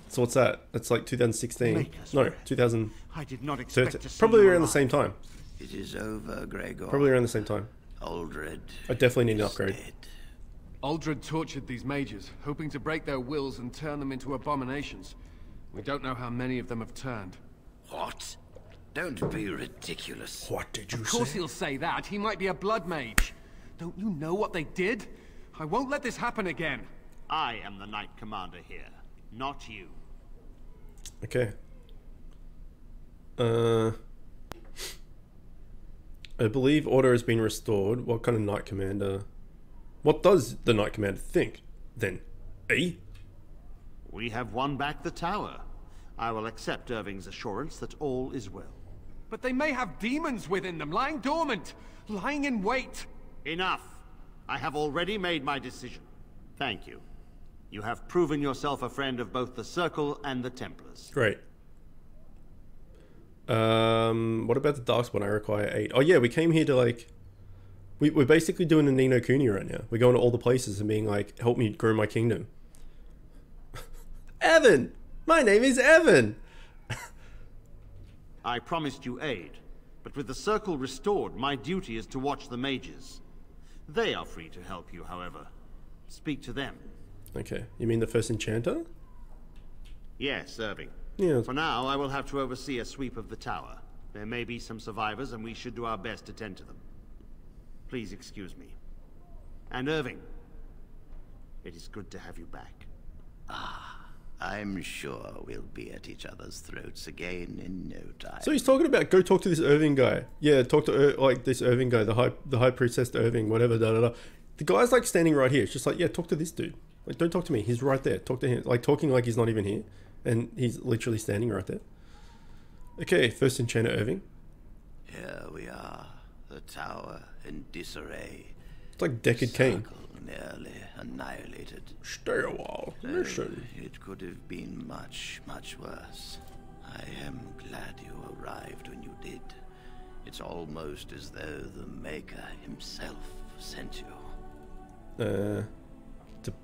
So what's that? That's like 2016. No, 2013. I did not expect to see Probably you around the alive. same time. It is over, Gregor. Probably around the same time. Aldred. I definitely need an is upgrade. dead. Aldred tortured these mages, hoping to break their wills and turn them into abominations. We don't know how many of them have turned. What? Don't be ridiculous. What did you Of course he'll say that. He might be a blood mage. Don't you know what they did? I won't let this happen again. I am the Knight Commander here, not you. Okay. I believe order has been restored. What kind of Knight Commander? What does the Knight Commander think, then? We have won back the tower. I will accept Irving's assurance that all is well. But they may have demons within them, lying dormant, lying in wait. Enough! I have already made my decision. Thank you. You have proven yourself a friend of both the Circle and the Templars. Great. What about the Darkspawn? I require 8. Oh yeah, we came here to like... We're basically doing a Ni no Kuni right now. We're going to all the places and being like, help me grow my kingdom. Evan! My name is Evan! I promised you aid, but with the Circle restored, my duty is to watch the mages. They are free to help you, however. Speak to them. Okay, you mean the first enchanter? Yes, Irving. Yeah. For now, I will have to oversee a sweep of the tower. There may be some survivors, and we should do our best to tend to them. Please excuse me. And Irving, it is good to have you back. I'm sure we'll be at each other's throats again in no time. So he's talking about go talk to this Irving guy. Yeah, talk to like this Irving guy, the high priestess Irving, whatever. Da da da. The guy's like standing right here. It's just like, yeah, talk to this dude. Like, don't talk to me. He's right there. Talk to him. Like talking like he's not even here, and he's literally standing right there. Okay, first enchanter Irving. Here we are, the tower in disarray. It's like Deckard Cain. Circle nearly annihilated. Stay a while. Listen. It could have been much, much worse. I am glad you arrived when you did. It's almost as though the Maker himself sent you. The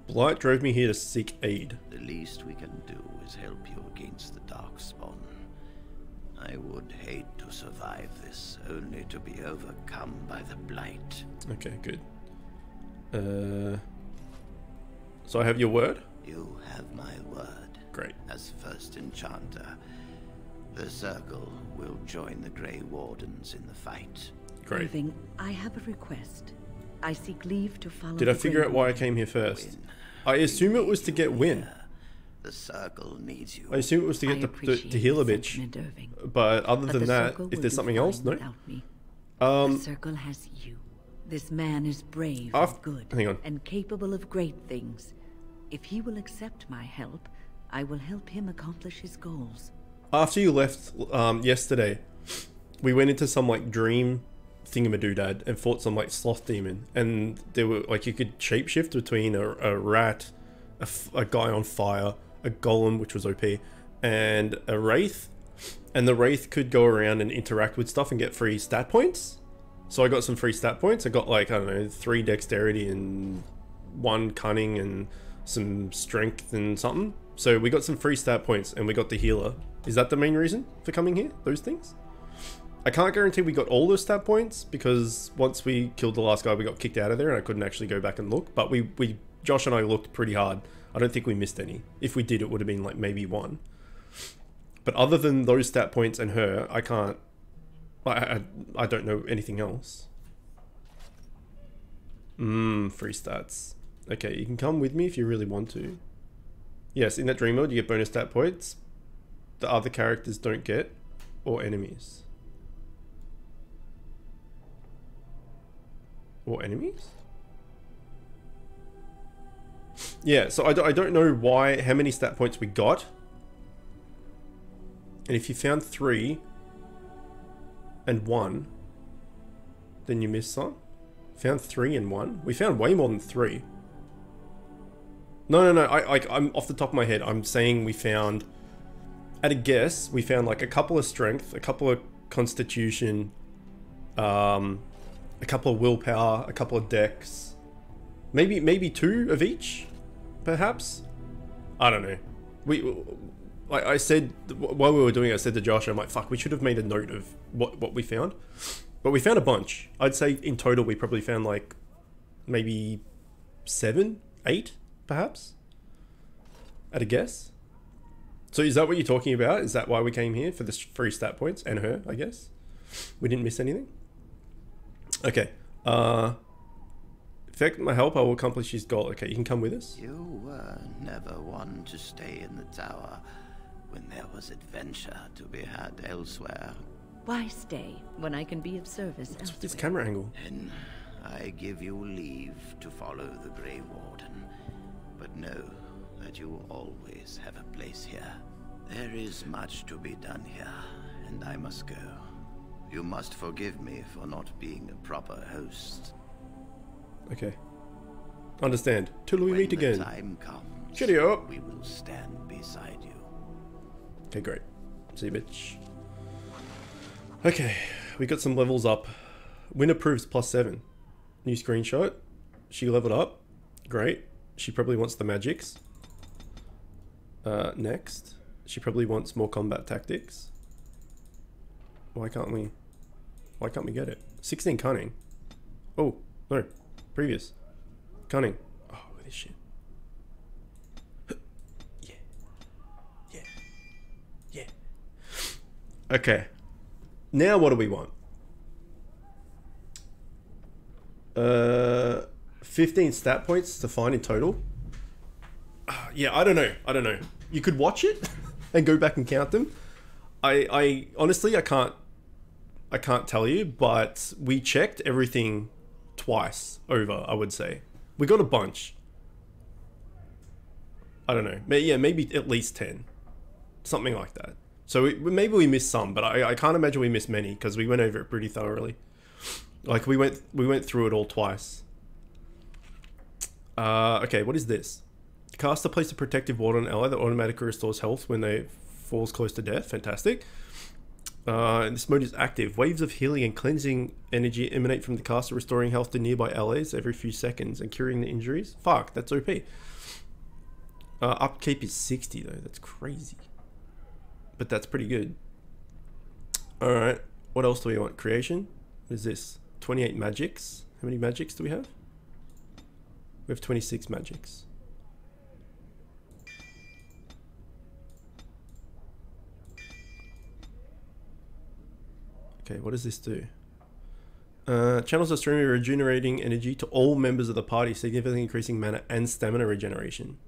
blight drove me here to seek aid. The least we can do is help you against the Darkspawn. I would hate to survive this, only to be overcome by the blight. Okay, good. So I have your word? You have my word. Great. As first enchanter, the Circle will join the Grey Wardens in the fight. Great. Irving, I have a request. I seek leave to follow. Did I the figure Grey out why I Wardens. came here first? Win. I assume it was to get Win. The Circle needs you. I assume it was to I get to appreciate heal a the bitch. sentiment, Irving. But other But than the that, Circle if will there's do something fine else, no. without me. Um, The Circle has you. This man is brave Af- and good, hang on. and capable of great things. If he will accept my help, I will help him accomplish his goals. After you left yesterday, we went into some like dream thingamadoodad and fought some like sloth demon, and there were like you could shapeshift between a rat, a guy on fire, a golem which was OP, and a wraith, and the wraith could go around and interact with stuff and get free stat points. So I got some free stat points. I got like, I don't know, 3 dexterity and 1 cunning and some strength and something. So we got some free stat points and we got the healer. Is that the main reason for coming here? Those things? I can't guarantee we got all those stat points because once we killed the last guy, we got kicked out of there and I couldn't actually go back and look. But Josh and I looked pretty hard. I don't think we missed any. If we did, it would have been like maybe 1. But other than those stat points and her, I can't. I don't know anything else. Free stats. Okay, you can come with me if you really want to. Yes, in that dream mode, you get bonus stat points. The other characters don't get, or enemies. Or enemies? Yeah, so I don't know how many stat points we got. And if you found 3 and 1, then you missed some. Found 3 and 1. We found way more than 3. No. I'm off the top of my head. I'm saying we found, at a guess, we found like a couple of strength, a couple of constitution, a couple of willpower, a couple of dex, maybe 2 of each, perhaps. I don't know. I said, while we were doing it, I said to Josh, I'm like, fuck, we should have made a note of what we found. But we found a bunch. I'd say in total, we probably found like maybe 7, 8, perhaps, at a guess. So is that what you're talking about? Is that why we came here? For the free stat points and her, I guess? We didn't miss anything? Okay. Effect my help, I will accomplish his goal. Okay, you can come with us. You were never one to stay in the tower when there was adventure to be had elsewhere. Why stay when I can be of service What's with this elsewhere? camera angle? Then I give you leave to follow the Grey Warden, but know that you will always have a place here. There is much to be done here, and I must go. You must forgive me for not being a proper host. Okay. Understand. Till we meet When the again. time comes, Cheerio. we will stand beside you. Okay, great. See you, bitch. Okay, we got some levels up. Win approves +7. New screenshot. She leveled up. Great. She probably wants the magics. Next. She probably wants more combat tactics. Why can't we get it? 16 cunning. Oh, no. Previous. Cunning. Oh, look at this shit. Yeah. Okay. Now what do we want? 15 stat points to find in total. Yeah, I don't know. You could watch it and go back and count them. I honestly I can't tell you, but we checked everything twice over, I would say. We got a bunch. I don't know. Yeah, maybe at least 10. Something like that. So maybe we missed some, but I can't imagine we missed many because we went over it pretty thoroughly. Like we went through it all twice. Okay, what is this? Caster place a protective ward on an ally that automatically restores health when they falls close to death. Fantastic. And this mode is active. Waves of healing and cleansing energy emanate from the caster, restoring health to nearby allies every few seconds and curing the injuries. Fuck, that's OP. Upkeep is 60 though. That's crazy. But that's pretty good. Alright, what else do we want? Creation? What is this? 28 magics. How many magics do we have? We have 26 magics. Okay, what does this do? Channels a stream of regenerating energy to all members of the party, significantly increasing mana and stamina regeneration.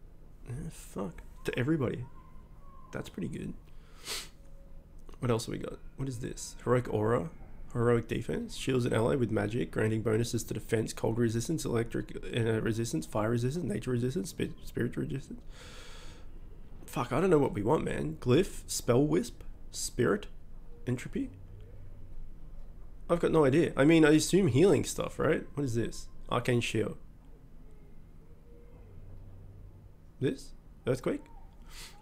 Fuck. To everybody. That's pretty good. What else have we got? What is this? Heroic aura. Heroic defense. Shields an ally with magic, granting bonuses to defense, cold resistance, electric resistance, fire resistance, nature resistance, spirit resistance. Fuck, I don't know what we want, man. Glyph, spell wisp, spirit, entropy. I've got no idea. I mean, I assume healing stuff, right? What is this? Arcane shield. This? Earthquake?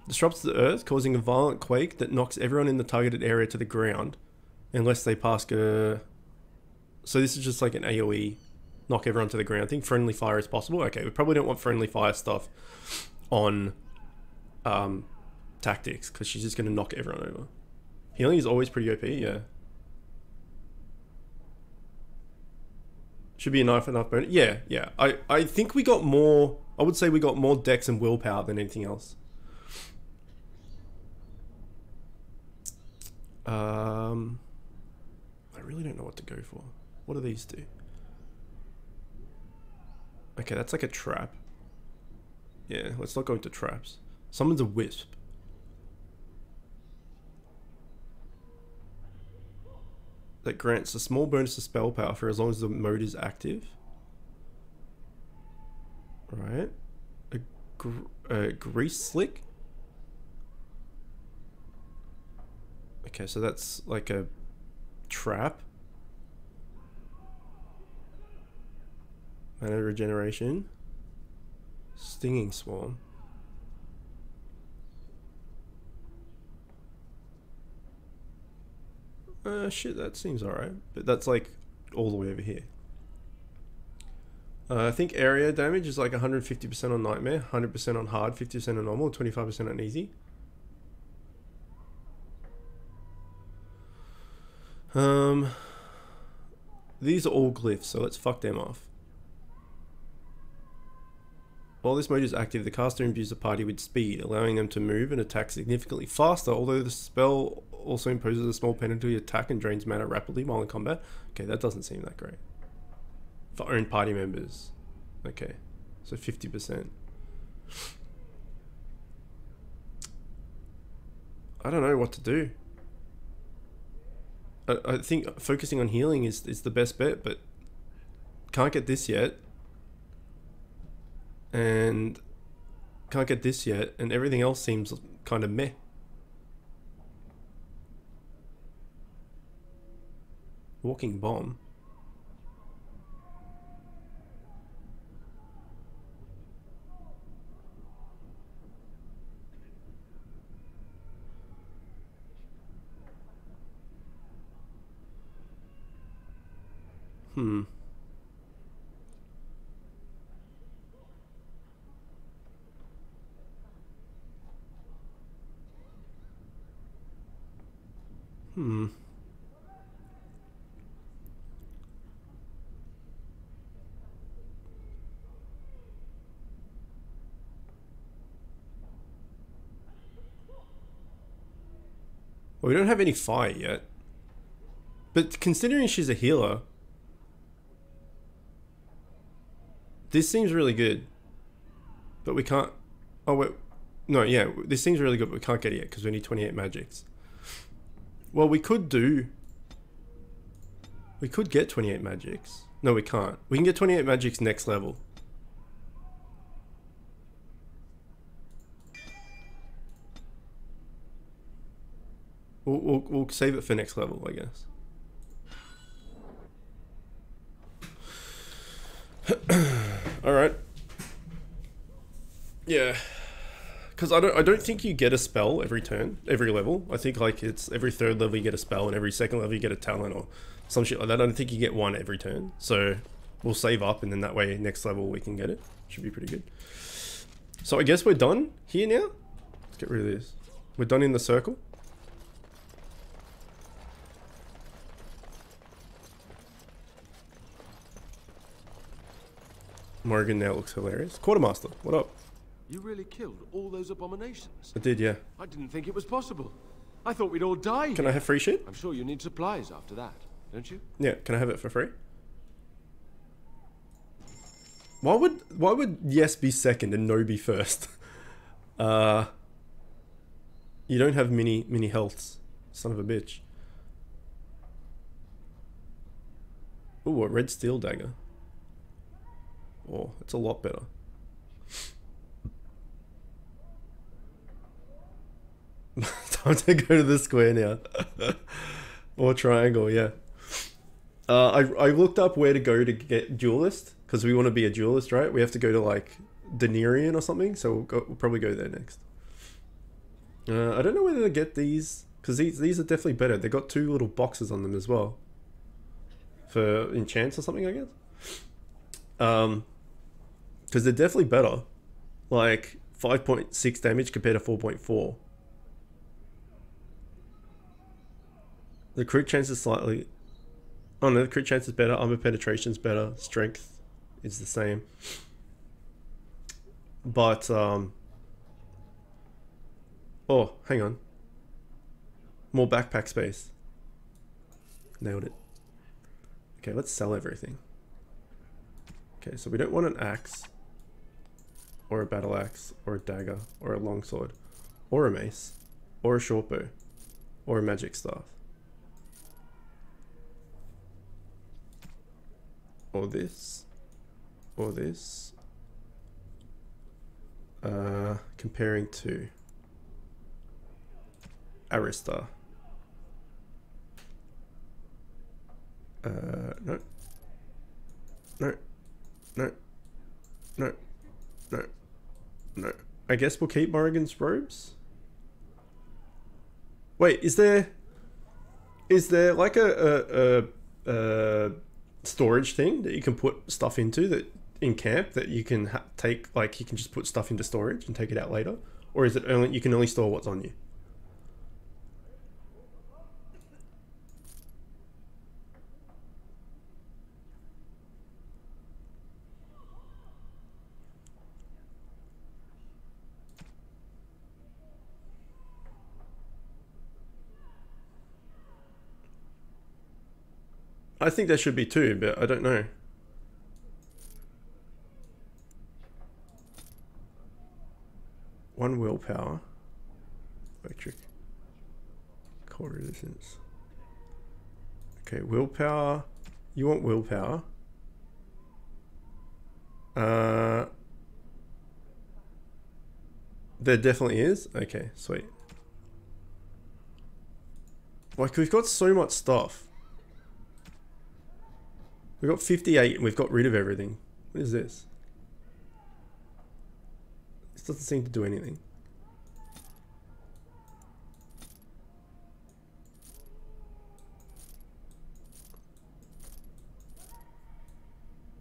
Disrupts the earth, causing a violent quake that knocks everyone in the targeted area to the ground. Unless they pass a... So this is just like an AoE, knock everyone to the ground thing. Friendly fire is possible. Okay, we probably don't want friendly fire stuff on tactics, because she's just going to knock everyone over. Healing is always pretty OP, yeah. Should be enough bonus. Yeah, yeah. I think we got more... I would say we got more dex and willpower than anything else. I really don't know what to go for. What do these do? Okay, that's like a trap. Yeah, let's not go into traps. Summons a wisp. That grants a small bonus to spell power for as long as the mode is active. Right. A grease slick. Okay, so that's like a trap. Mana regeneration. Stinging swarm. Shit, that seems alright. But that's like all the way over here. I think area damage is like 150% on nightmare, 100% on hard, 50% on normal, 25% on easy. These are all glyphs, so let's fuck them off. While this mode is active, the caster imbues the party with speed, allowing them to move and attack significantly faster, although the spell also imposes a small penalty attack and drains mana rapidly while in combat. Okay, that doesn't seem that great. For own party members. Okay, so 50%. I don't know what to do. I think focusing on healing is the best bet, but can't get this yet. And can't get this yet, and everything else seems kind of meh. Walking bomb. Well, we don't have any fire yet. But considering she's a healer, this seems really good. But we can't... Oh, wait. No, yeah. This seems really good, but we can't get it yet because we need 28 magics. Well, we could do... We could get 28 magics. No, we can't. We can get 28 magics next level. We'll save it for next level, I guess. Alright. Yeah. Because I don't think you get a spell every turn, every level. I think like it's every third level you get a spell, and every second level you get a talent or some shit like that. I don't think you get one every turn. So we'll save up, and then that way next level we can get it. Should be pretty good. So I guess we're done here now. Let's get rid of this. We're done in the circle. Morgan now looks hilarious. Quartermaster, what up? You really killed all those abominations? I did, yeah. I didn't think it was possible. I thought we'd all die. Can I have free shit? I'm sure you need supplies after that, don't you? Yeah, can I have it for free? Why would yes be second and no be first? You don't have mini healths, son of a bitch. Ooh, a red steel dagger. Oh, it's a lot better. Time to go to the square now. Or triangle, yeah. I looked up where to go to get duelist, because we want to be a duelist, right? We have to go to like Denarian or something, so we'll probably go there next. I don't know whether to get these, because these are definitely better. They got 2 little boxes on them as well. For enchants or something, I guess. Because they're definitely better. Like 5.6 damage compared to 4.4. The crit chance is slightly... Oh no, the crit chance is better. Armor penetration is better. Strength is the same. But, oh, hang on. More backpack space. Nailed it. Okay, let's sell everything. Okay, so we don't want an axe, or a battle axe, or a dagger, or a longsword, or a mace, or a short bow, or a magic staff. Or this, or this. Comparing to Arista. No. No. No. No. No. No. I guess we'll keep Morrigan's robes. Wait, is there like a storage thing that you can put stuff into that in camp that you can take, like you can just put stuff into storage and take it out later? Or is it only, you can only store what's on you? I think there should be 2, but I don't know. One willpower. Electric. Core resistance. Okay, willpower. You want willpower. There definitely is. Okay, sweet. Like, we've got so much stuff. We've got 58 and we've got rid of everything. What is this? This doesn't seem to do anything.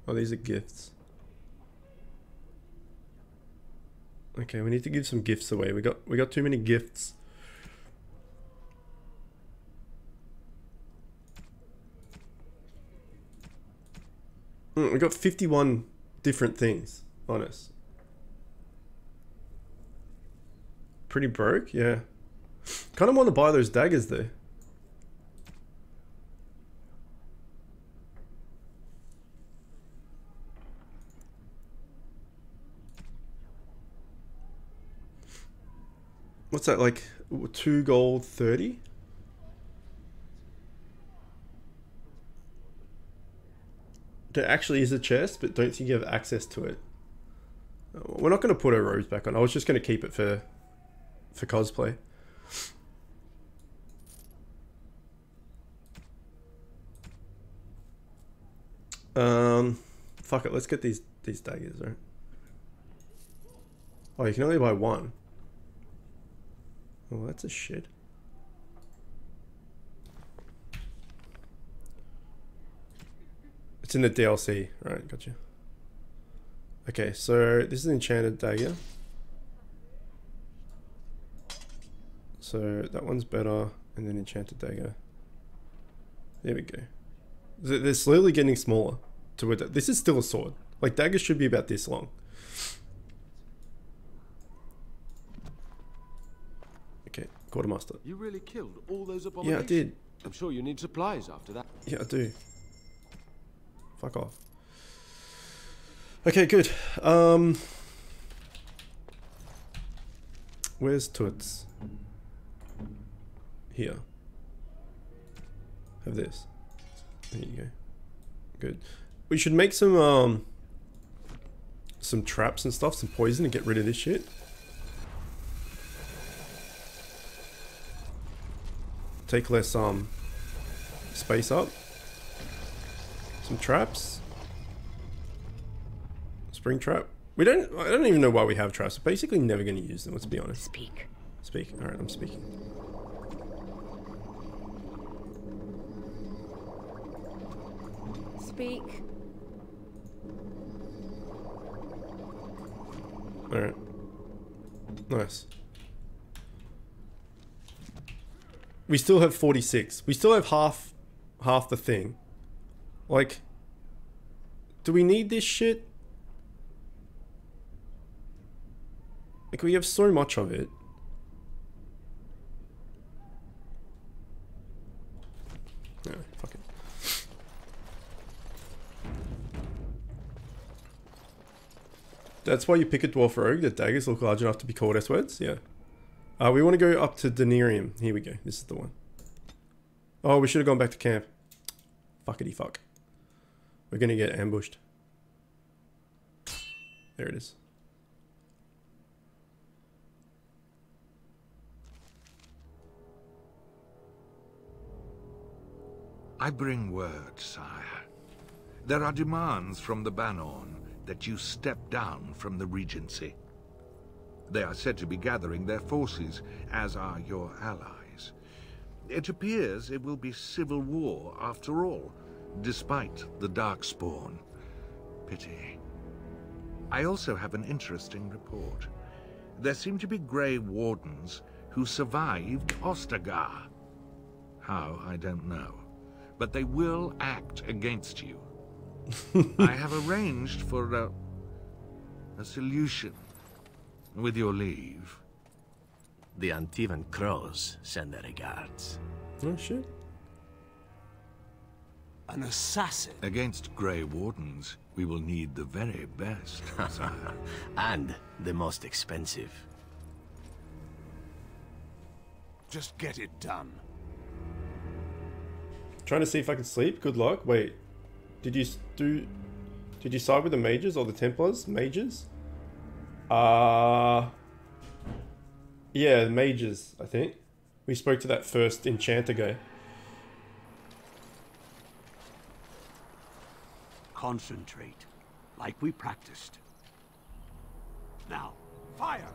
Oh, these are gifts. Okay, we need to give some gifts away. We got too many gifts. We got 51 different things on us. Pretty broke, yeah. Kind of want to buy those daggers though. What's that, like 2 gold 30? There actually is a chest, but don't think you have access to it. We're not going to put our robes back on. I was just going to keep it for cosplay. Fuck it. Let's get these daggers, right? Oh, you can only buy 1. Oh, that's a shit. It's in the DLC. Right, gotcha. Okay, so this is an enchanted dagger. So that one's better, and then enchanted dagger. There we go. They're slowly getting smaller. This is still a sword. Like, daggers should be about this long. Okay, quartermaster. You really killed all those Yeah, abominations? I did. I'm sure you need supplies after that. Yeah, I do. Fuck off. Okay, good. Where's Toots? Here. Have this. There you go. Good. We should make some traps and stuff, some poison to get rid of this shit. Take less space up. Some traps. Spring trap. I don't even know why we have traps. We're basically never going to use them, let's be honest. Speak. Speak. Alright, I'm speaking. Speak. Alright. Nice. We still have 46. We still have half the thing. Like, do we need this shit? Like, we have so much of it. No, fuck it. That's why you pick a dwarf rogue. The daggers look large enough to be called S-words. Yeah. We want to go up to Denarium. Here we go. This is the one. Oh, we should have gone back to camp. Fuckity fuck. We're gonna get ambushed. There it is. I bring word, sire. There are demands from the Banorn that you step down from the Regency. They are said to be gathering their forces, as are your allies. It appears it will be civil war after all, despite the Darkspawn. Pity. I also have an interesting report. There seem to be Grey Wardens who survived Ostagar. How, I don't know. But they will act against you. I have arranged for a solution, with your leave. The Antivan Crows send their regards. Oh shit. An assassin? Against Grey Wardens, we will need the very best, sire. And the most expensive. Just get it done. Trying to see if I can sleep. Good luck. Wait. Did you side with the mages or the Templars? Mages? Yeah, the mages, I think. We spoke to that first enchanter guy. Concentrate, like we practiced. Now, fire!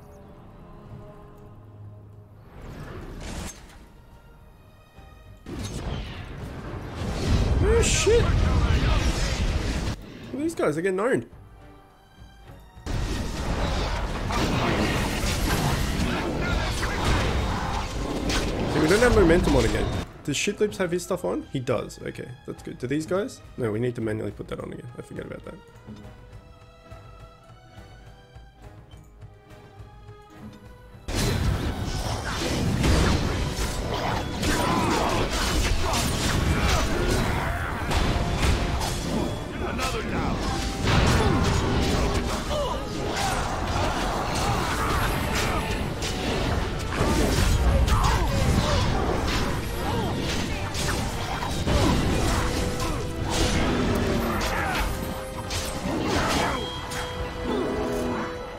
Oh shit! Well, these guys are getting owned. See, we don't have momentum on again. Does Shitlips have his stuff on? He does. Okay, that's good. Do these guys? No, we need to manually put that on again. I forget about that.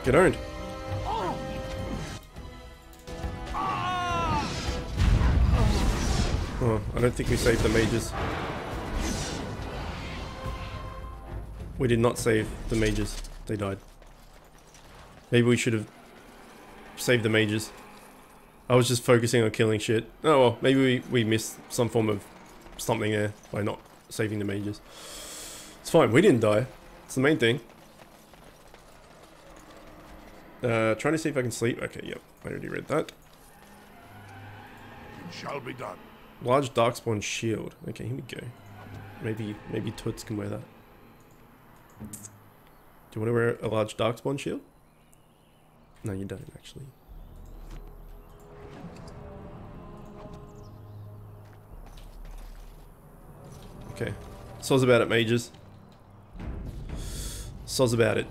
Get owned. Oh, I don't think we saved the mages. We did not save the mages. They died. Maybe we should have saved the mages. I was just focusing on killing shit. Oh well, maybe we missed some form of something there by not saving the mages. It's fine, we didn't die. It's the main thing. Trying to see if I can sleep. Okay, yep, I already read that. It shall be done. Large Darkspawn shield. Okay, here we go. Maybe Toots can wear that. Do you want to wear a large darkspawn shield? No, you don't actually. Okay. Soz about it, mages. Soz about it.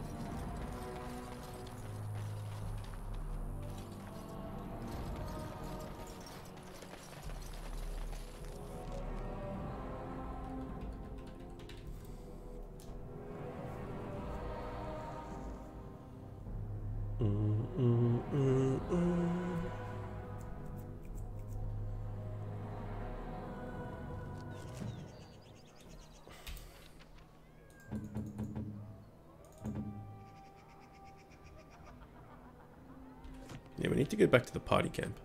Yeah, we need to get back to the party camp.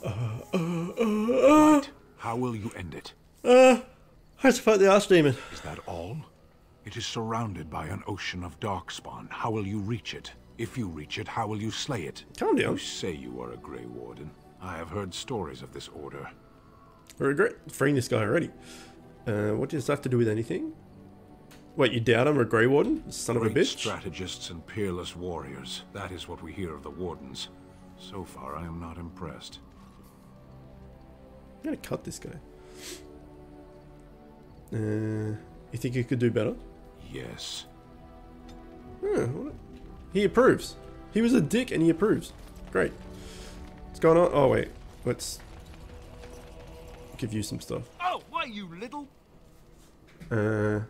Right. How will you end it? I have to fight the Archdemon. Is that all? It is surrounded by an ocean of darkspawn. How will you reach it? If you reach it, how will you slay it? Calm down. You say you are a Grey Warden. I have heard stories of this order. I regret freeing this guy already. What does this have to do with anything? Wait, you doubt I'm a Grey Warden? Son of a Great bitch? strategists and peerless warriors. That is what we hear of the Wardens. So far, I am not impressed. I'm gonna cut this guy. You think you could do better? Yes. What? He approves. He was a dick and he approves. Great. What's going on? Oh wait, let's give you some stuff. Oh, why you little? Are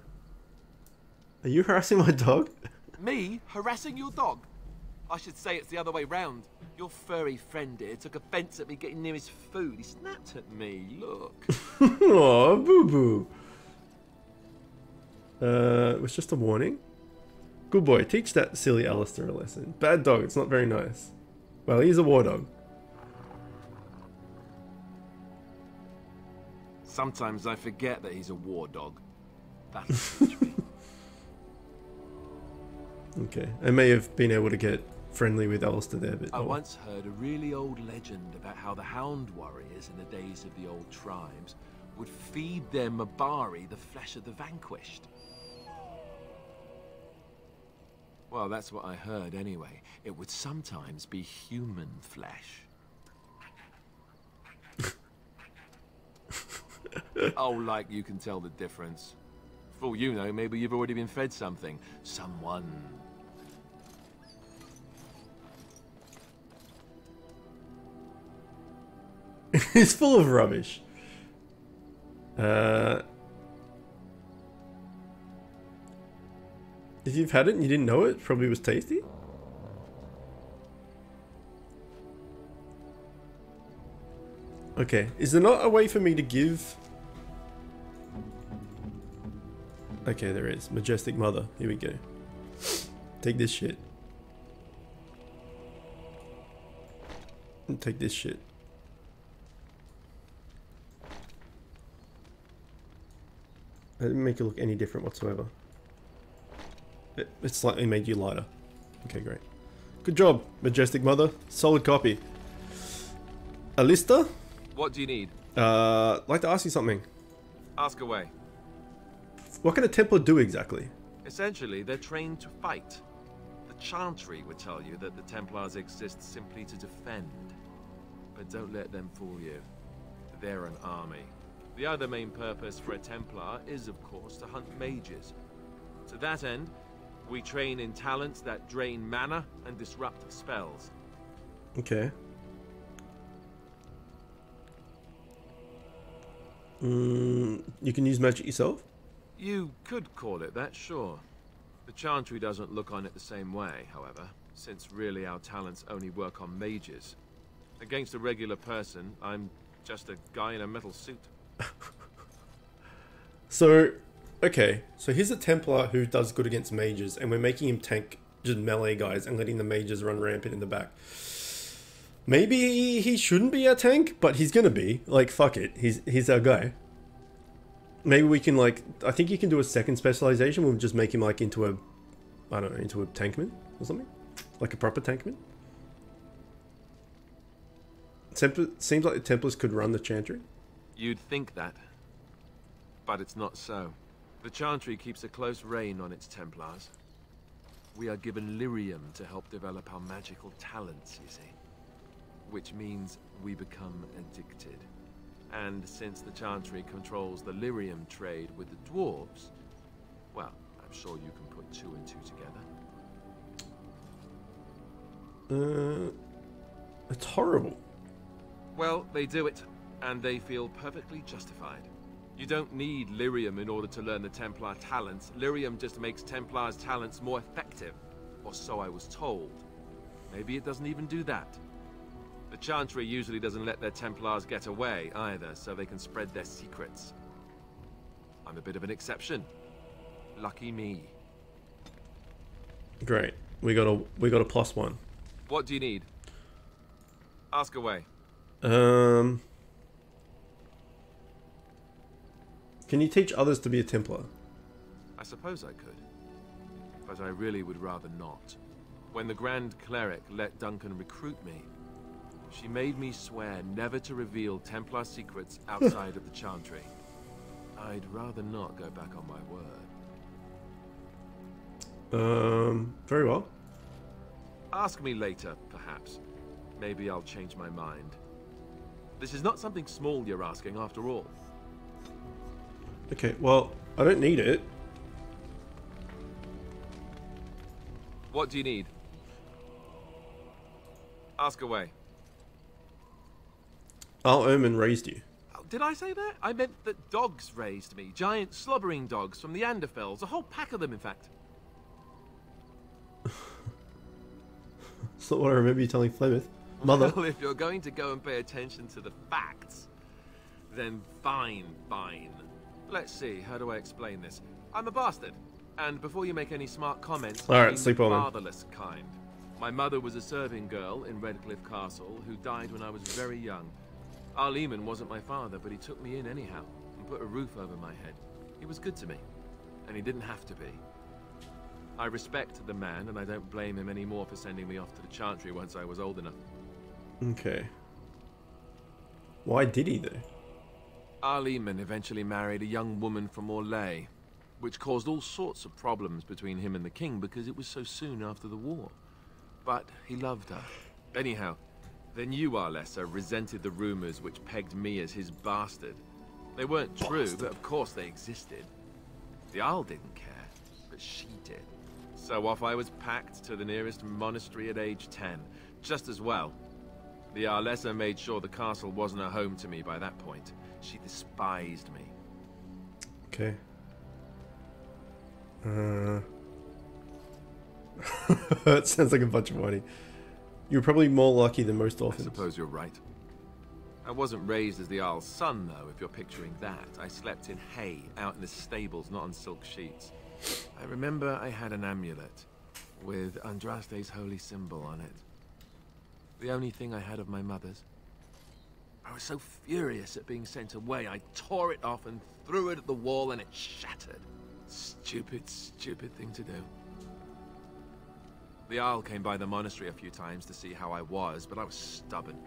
you harassing my dog? Me harassing your dog? I should say it's the other way round. Your furry friend here took offense at me getting near his food. He snapped at me. Look. Oh, boo boo. It was just a warning. Good boy. Teach that silly Alistair a lesson. Bad dog. It's not very nice. Well, he's a war dog. Sometimes I forget that he's a war dog. That's me. Okay. I may have been able to get friendly with Alistair there, but... I once heard a really old legend about how the Hound warriors in the days of the old tribes would feed their Mabari the flesh of the vanquished. Well, that's what I heard anyway. It would sometimes be human flesh. Oh, like you can tell the difference. For all you know, maybe you've already been fed something. Someone. It's full of rubbish. If you've had it and you didn't know it, probably was tasty. Okay, is there not a way for me to give... Okay, there is. Majestic Mother. Here we go. Take this shit. And take this shit. That didn't make it look any different whatsoever. It slightly made you lighter. Okay, great. Good job, Majestic Mother. Solid copy. Alista? What do you need? I'd like to ask you something. Ask away. What can a Templar do exactly? Essentially, they're trained to fight. The Chantry would tell you that the Templars exist simply to defend. But don't let them fool you. They're an army. The other main purpose for a Templar is, of course, to hunt mages. To that end, we train in talents that drain mana and disrupt spells. Okay. You can use magic yourself? You could call it that, sure. The Chantry doesn't look on it the same way, however, since really our talents only work on mages. Against a regular person, I'm just a guy in a metal suit. So, okay, so here's a Templar who does good against mages, and we're making him tank just melee guys and letting the mages run rampant in the back. Maybe he shouldn't be our tank, but he's gonna be. Like, fuck it, he's our guy. Maybe we can, like, I think you can do a second specialization. We'll just make him, like, into a, I don't know, into a tankman or something? Like a proper tankman? Seems like the Templars could run the Chantry. You'd think that, but it's not so. The Chantry keeps a close rein on its Templars. We are given lyrium to help develop our magical talents, you see. Which means we become addicted. And since the Chantry controls the lyrium trade with the dwarves, well, I'm sure you can put 2 and 2 together. It's horrible. Well, they do it, and they feel perfectly justified. You don't need lyrium in order to learn the Templar talents. Lyrium just makes Templars' talents more effective. Or so I was told. Maybe it doesn't even do that. The Chantry usually doesn't let their Templars get away either, so they can spread their secrets. I'm a bit of an exception. Lucky me. Great. We got a +1. What do you need? Ask away. Can you teach others to be a Templar? I suppose I could. But I really would rather not. When the Grand Cleric let Duncan recruit me, she made me swear never to reveal Templar secrets outside of the Chantry. I'd rather not go back on my word. Very well. Ask me later, perhaps. Maybe I'll change my mind. This is not something small you're asking, after all. Okay, well, I don't need it. What do you need? Ask away. Our Ermin raised you. Oh, did I say that? I meant that dogs raised me. Giant slobbering dogs from the Anderfells. A whole pack of them, in fact. That's not what I remember you telling Flemeth. Mother. Well, if you're going to go and pay attention to the facts, then fine. Let's see, how do I explain this? I'm a bastard, and before you make any smart comments, Alright, sleep on them. fatherless kind. My mother was a serving girl in Redcliffe Castle who died when I was very young. Arleman wasn't my father, but he took me in anyhow and put a roof over my head. He was good to me, and he didn't have to be. I respect the man, and I don't blame him anymore for sending me off to the Chantry once I was old enough. Okay. Why did he, though? Arleman eventually married a young woman from Orlais, which caused all sorts of problems between him and the king because it was so soon after the war. But he loved her. Anyhow, the new Arlessa resented the rumors which pegged me as his bastard. They weren't true, but of course they existed. The Arl didn't care, but she did. So off I was packed to the nearest monastery at age 10, just as well. The Arlessa made sure the castle wasn't a home to me by that point. She despised me. Okay. That sounds like a bunch of whining. You're probably more lucky than most orphans. I suppose you're right. I wasn't raised as the Arl's son, though, if you're picturing that. I slept in hay, out in the stables, not on silk sheets. I remember I had an amulet with Andraste's holy symbol on it. The only thing I had of my mother's. I was so furious at being sent away, I tore it off and threw it at the wall and it shattered. Stupid thing to do. The Arl came by the monastery a few times to see how I was, but I was stubborn.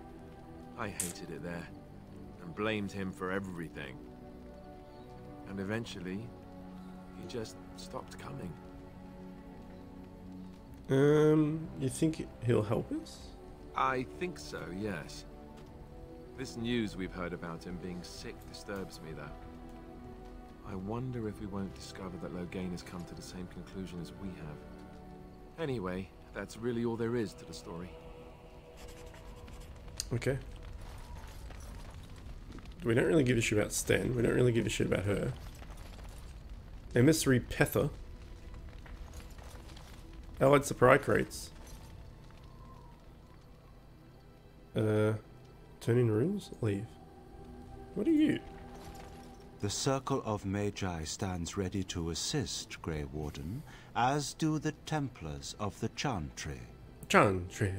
I hated it there, and blamed him for everything. And eventually, he just stopped coming. You think he'll help us? I think so, yes. This news we've heard about him being sick disturbs me, though. I wonder if we won't discover that Loghain has come to the same conclusion as we have. Anyway, that's really all there is to the story. Okay. We don't really give a shit about Sten. We don't really give a shit about her. Emissary Pether. Allied supply crates. Turn in runes? Leave. What are you? The Circle of Magi stands ready to assist, Grey Warden, as do the Templars of the Chantry. Chantry.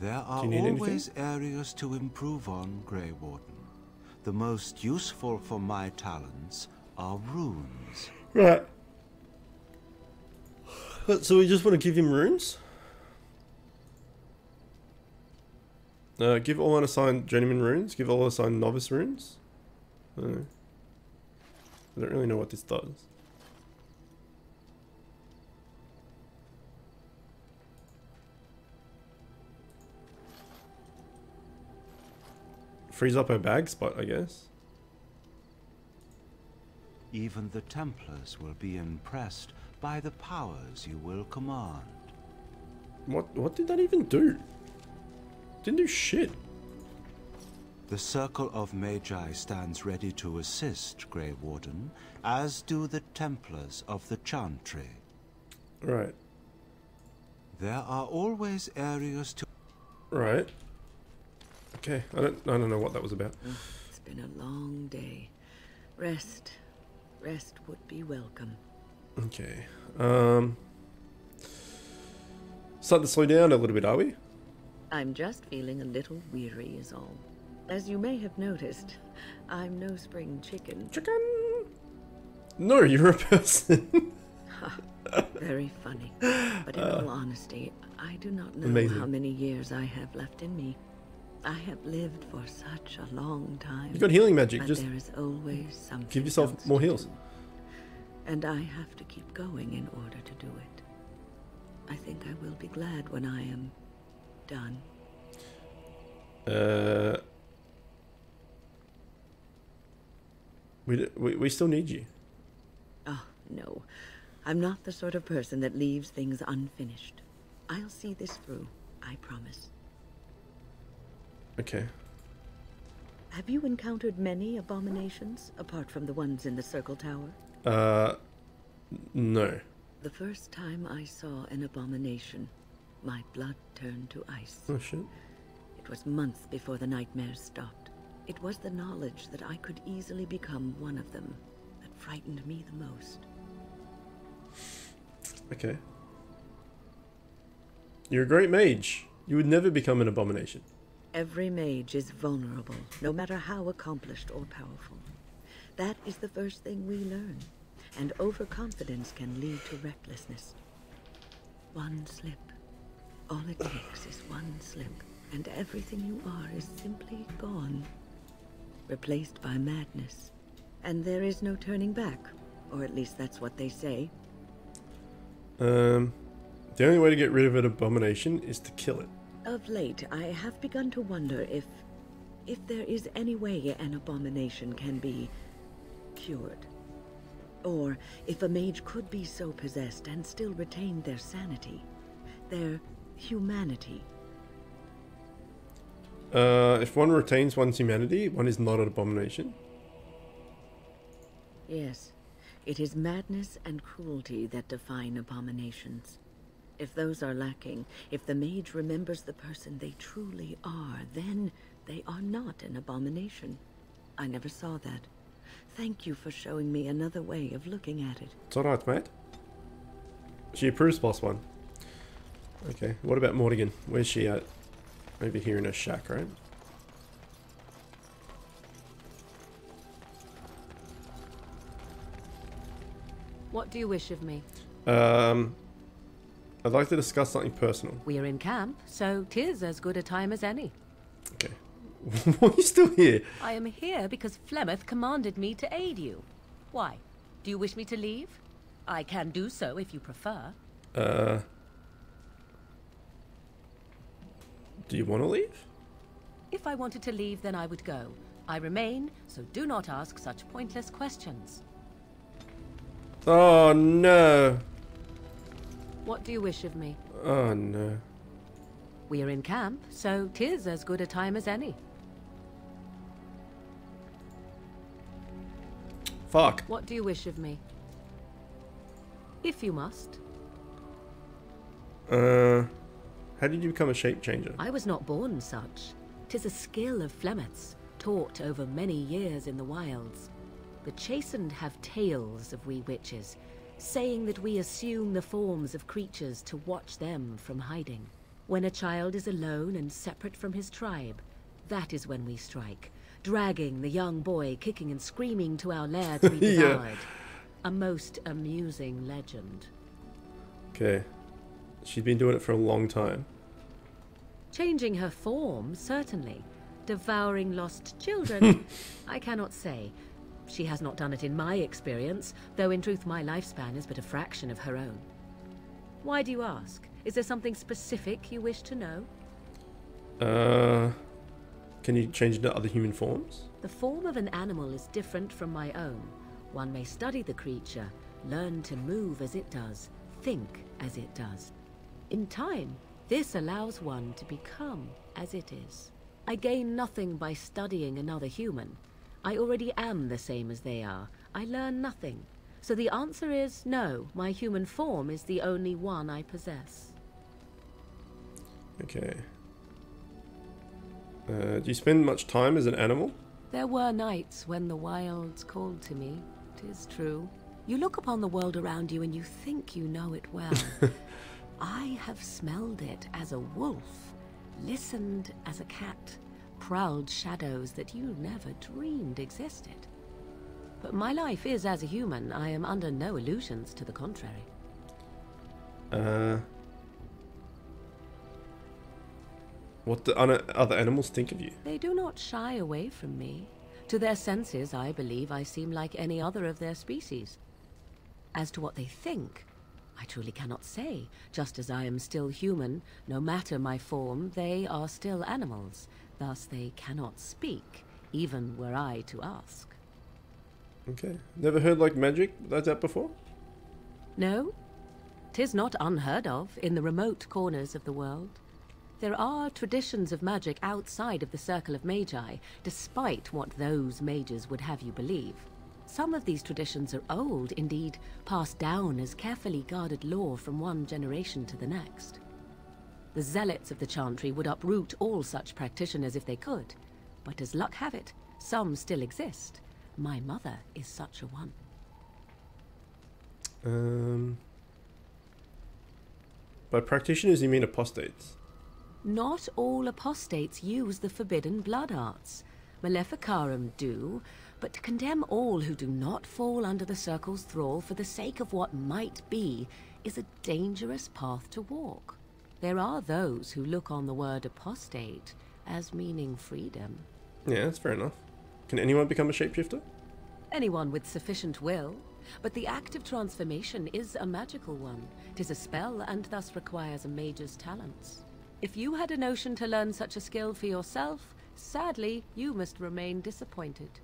There are always areas to improve on, Grey Warden. The most useful for my talents are runes. Right. So we just want to give him runes? Give all unassigned journeyman runes. Give all unassigned novice runes. I don't know. I don't really know what this does. Frees up her bag spot, I guess. Even the Templars will be impressed by the powers you will command. What did that even do? Didn't do shit. The Circle of Magi stands ready to assist, Grey Warden, as do the Templars of the Chantry. Right. There are always areas to... Right. Okay, I don't know what that was about. It's been a long day. Rest would be welcome. Okay. Starting to slow down a little bit, are we? I'm just feeling a little weary is all. As you may have noticed, I'm no spring chicken. Chicken! No, you're a person. Very funny. But in all honesty, I do not know Amazing. how many years I have left in me. I have lived for such a long time. You got healing magic. But Just there is always something give yourself else more to heals. do. And I have to keep going in order to do it. I think I will be glad when I am done. We still need you. Oh, no. I'm not the sort of person that leaves things unfinished. I'll see this through, I promise. Okay. Have you encountered many abominations, apart from the ones in the Circle Tower? No. The first time I saw an abomination, my blood turned to ice. Oh, shit. It was months before the nightmares stopped. It was the knowledge that I could easily become one of them that frightened me the most. Okay. You're a great mage. You would never become an abomination. Every mage is vulnerable, no matter how accomplished or powerful. That is the first thing we learn, and overconfidence can lead to recklessness. One slip. All it takes is one slip, and everything you are is simply gone. Replaced by madness. And there is no turning back, or at least that's what they say. The only way to get rid of an abomination is to kill it. Of late, I have begun to wonder if there is any way an abomination can be cured. Or if a mage could be so possessed and still retain their sanity, their humanity. If one retains one's humanity, one is not an abomination. Yes, it is madness and cruelty that define abominations. If those are lacking, if the mage remembers the person they truly are, then they are not an abomination. I never saw that. Thank you for showing me another way of looking at it. It's alright, mate. She approves +1. Okay, what about Mortigan? Where's she at? Over here in her shack, right? What do you wish of me? I'd like to discuss something personal. We are in camp, so 'tis as good a time as any. Okay. Why are you still here? I am here because Flemeth commanded me to aid you. Why? Do you wish me to leave? I can do so if you prefer. Do you want to leave? If I wanted to leave, then I would go. I remain, so do not ask such pointless questions. Oh, no. What do you wish of me? Oh, no. We are in camp, so 'tis as good a time as any. Fuck. What do you wish of me? If you must. How did you become a shape changer? I was not born such. 'Tis a skill of Flemeth's, taught over many years in the wilds. The chastened have tales of we witches, saying that we assume the forms of creatures to watch them from hiding. When a child is alone and separate from his tribe, that is when we strike, dragging the young boy kicking and screaming to our lair to be devoured. A most amusing legend. Okay. She's been doing it for a long time. Changing her form, certainly. Devouring lost children, I cannot say. She has not done it in my experience, though in truth my lifespan is but a fraction of her own. Why do you ask? Is there something specific you wish to know? Can you change into other human forms? The form of an animal is different from my own. One may study the creature, learn to move as it does, think as it does. In time, this allows one to become as it is. I gain nothing by studying another human. I already am the same as they are. I learn nothing. So the answer is no, my human form is the only one I possess. Okay. Do you spend much time as an animal? There were nights when the wilds called to me, 'tis true. You look upon the world around you and you think you know it well. I have smelled it as a wolf, listened as a cat, prowled shadows that you never dreamed existed. But my life is as a human. I am under no illusions to the contrary. What do other animals think of you? They do not shy away from me. To their senses, I believe I seem like any other of their species. As to what they think, I truly cannot say. Just as I am still human, no matter my form, they are still animals. Thus they cannot speak, even were I to ask. Okay. Never heard like magic like that before? No, 'tis not unheard of in the remote corners of the world. There are traditions of magic outside of the circle of magi, despite what those mages would have you believe. Some of these traditions are old, indeed, passed down as carefully guarded lore from one generation to the next. The zealots of the Chantry would uproot all such practitioners if they could, but as luck have it, some still exist. My mother is such a one. By practitioners you mean apostates? Not all apostates use the forbidden blood arts. Maleficarum do, but to condemn all who do not fall under the circle's thrall for the sake of what might be is a dangerous path to walk. There are those who look on the word apostate as meaning freedom. Yeah, that's fair enough. Can anyone become a shapeshifter? Anyone with sufficient will, but the act of transformation is a magical one. 'Tis a spell and thus requires a mage's talents. If you had a notion to learn such a skill for yourself, sadly, you must remain disappointed.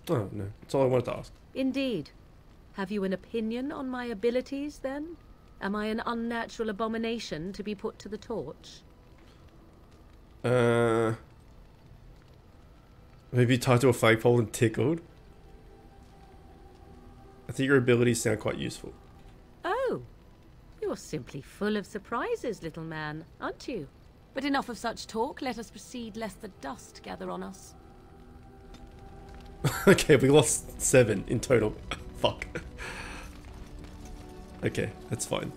Oh, no. That's all I wanted to ask. Indeed. Have you an opinion on my abilities, then? Am I an unnatural abomination to be put to the torch? Maybe tied to a flagpole and tickled? I think your abilities sound quite useful. Oh, you're simply full of surprises, little man, aren't you? But enough of such talk. Let us proceed, lest the dust gather on us. Okay, we lost 7 in total. Fuck. Okay, that's fine.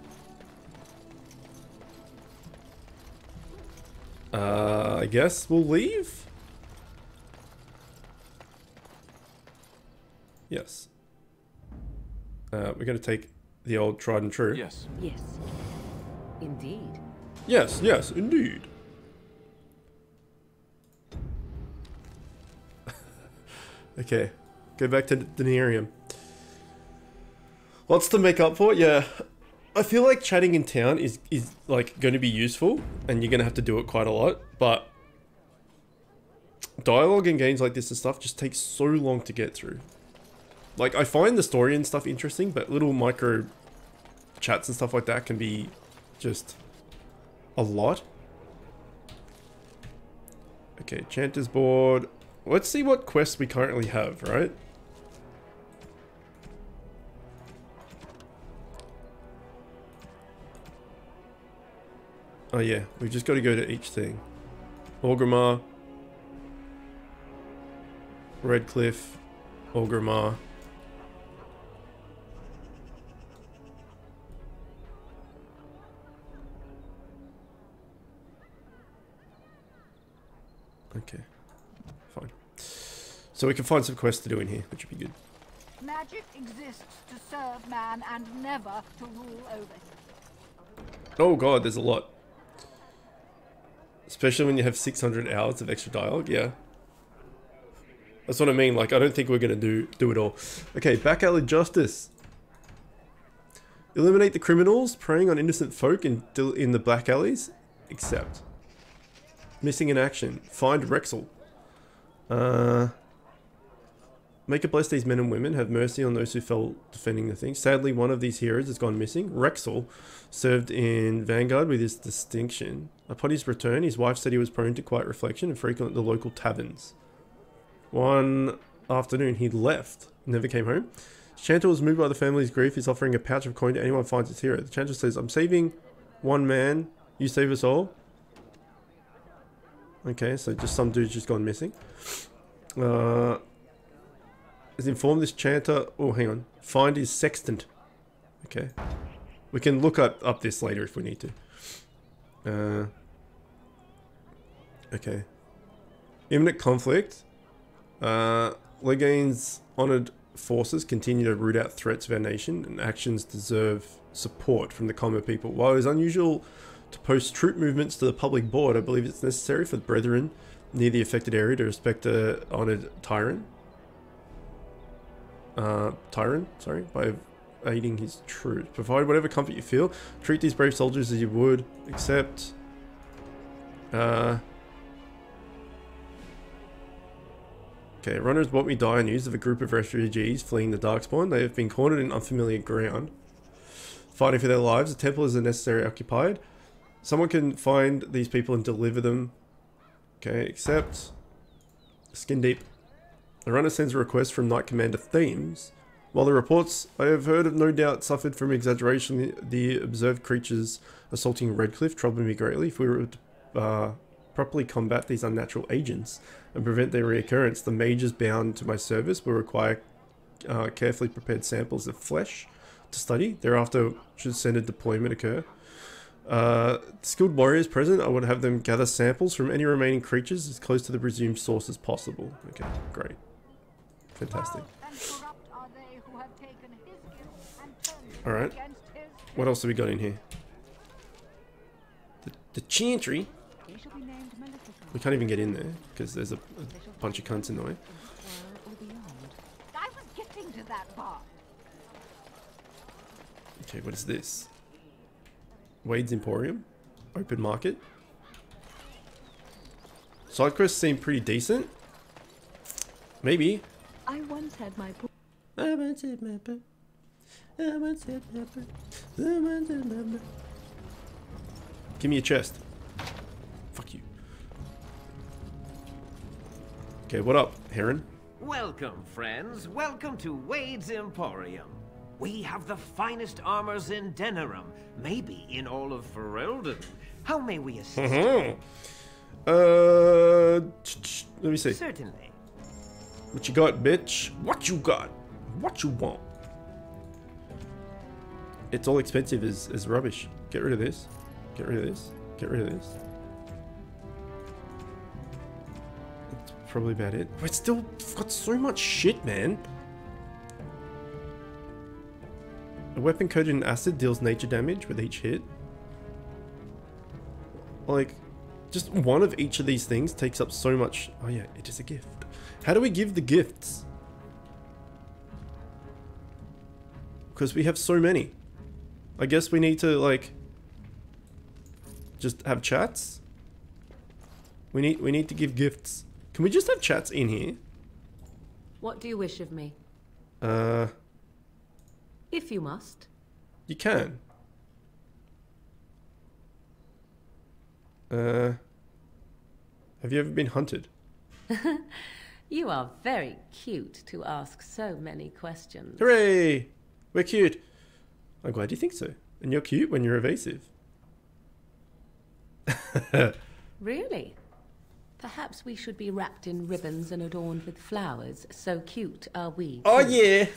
I guess we'll leave? Yes. We're going to take the old tried and true. Yes. Yes. Indeed. Yes, yes, indeed. Okay, go back to Denarium. Lots to make up for. Yeah, I feel like chatting in town is like going to be useful, and you're going to have to do it quite a lot. But dialogue in games like this and stuff just takes so long to get through. Like, I find the story and stuff interesting, but little micro chats and stuff like that can be just a lot. Okay, Chanter's board. Let's see what quests we currently have, right? Oh yeah, we've just got to go to each thing. Orgrimmar. Redcliffe. Orgrimmar. Okay, fine. So we can find some quests to do in here, which would be good. Magic exists to serve man and never to rule over him. Oh god, there's a lot. Especially when you have 600 hours of extra dialogue, yeah. That's what I mean, like, I don't think we're going to do it all. Okay, back alley justice. Eliminate the criminals preying on innocent folk in the back alleys. Accept. Missing in action. Find Rexel. Make a bless these men and women. Have mercy on those who fell defending the thing. Sadly, one of these heroes has gone missing. Rexel served in Vanguard with his distinction. Upon his return, his wife said he was prone to quiet reflection and frequent at the local taverns. One afternoon, he left. Never came home. Chantal was moved by the family's grief. He's offering a pouch of coin to anyone who finds its hero. The Chantal says, I'm saving one man. You save us all. Okay, so just some dude's just gone missing. Has informed this chanter. Oh, hang on. Find his sextant. Okay. We can look up this later if we need to. Okay. Imminent conflict. Legane's honoured forces continue to root out threats of our nation, and actions deserve support from the common people. While it is unusual to post troop movements to the public board, I believe it's necessary for the brethren near the affected area to respect the honoured tyrant. By aiding his troops. Provide whatever comfort you feel. Treat these brave soldiers as you would. Accept. Okay, runners want me dire news of a group of refugees fleeing the Darkspawn. They have been cornered in unfamiliar ground. Fighting for their lives. The Templars are necessarily occupied. Someone can find these people and deliver them. Okay, accept. Skin deep. The runner sends a request from Knight Commander Thames. While the reports I have heard have no doubt suffered from exaggeration, the observed creatures assaulting Redcliffe trouble me greatly. If we were to properly combat these unnatural agents and prevent their reoccurrence, the mages bound to my service will require carefully prepared samples of flesh to study. Thereafter, should standard deployment occur. Skilled warriors present, I would have them gather samples from any remaining creatures as close to the presumed source as possible. Okay, great. Fantastic. Alright. What else have we got in here? The chantry. We can't even get in there because there's a bunch of cunts in the way. I was getting to that part. Okay, what is this? Wade's Emporium. Open market. Side quests seem pretty decent. Maybe. I once had my Give me a chest. Fuck you. Okay, what up, Heron? Welcome, friends. Welcome to Wade's Emporium. We have the finest armors in Denerim, maybe in all of Ferelden. How may we assist you? Let me see. Certainly. What you got, bitch? What you got? What you want? It's all expensive as rubbish. Get rid of this. Get rid of this. Get rid of this. That's probably about it. But it's still got so much shit, man. A weapon coated in acid deals nature damage with each hit. Like, just one of each of these things takes up so much. Oh yeah, it is a gift. How do we give the gifts? Because we have so many. I guess we need to, like, just have chats. We need to give gifts. Can we just have chats in here? What do you wish of me? If you must. You can. Have you ever been hunted? You are very cute to ask so many questions. Hooray! We're cute. I'm glad you think so. And you're cute when you're evasive. Really? Perhaps we should be wrapped in ribbons and adorned with flowers. So cute are we. Oh yeah!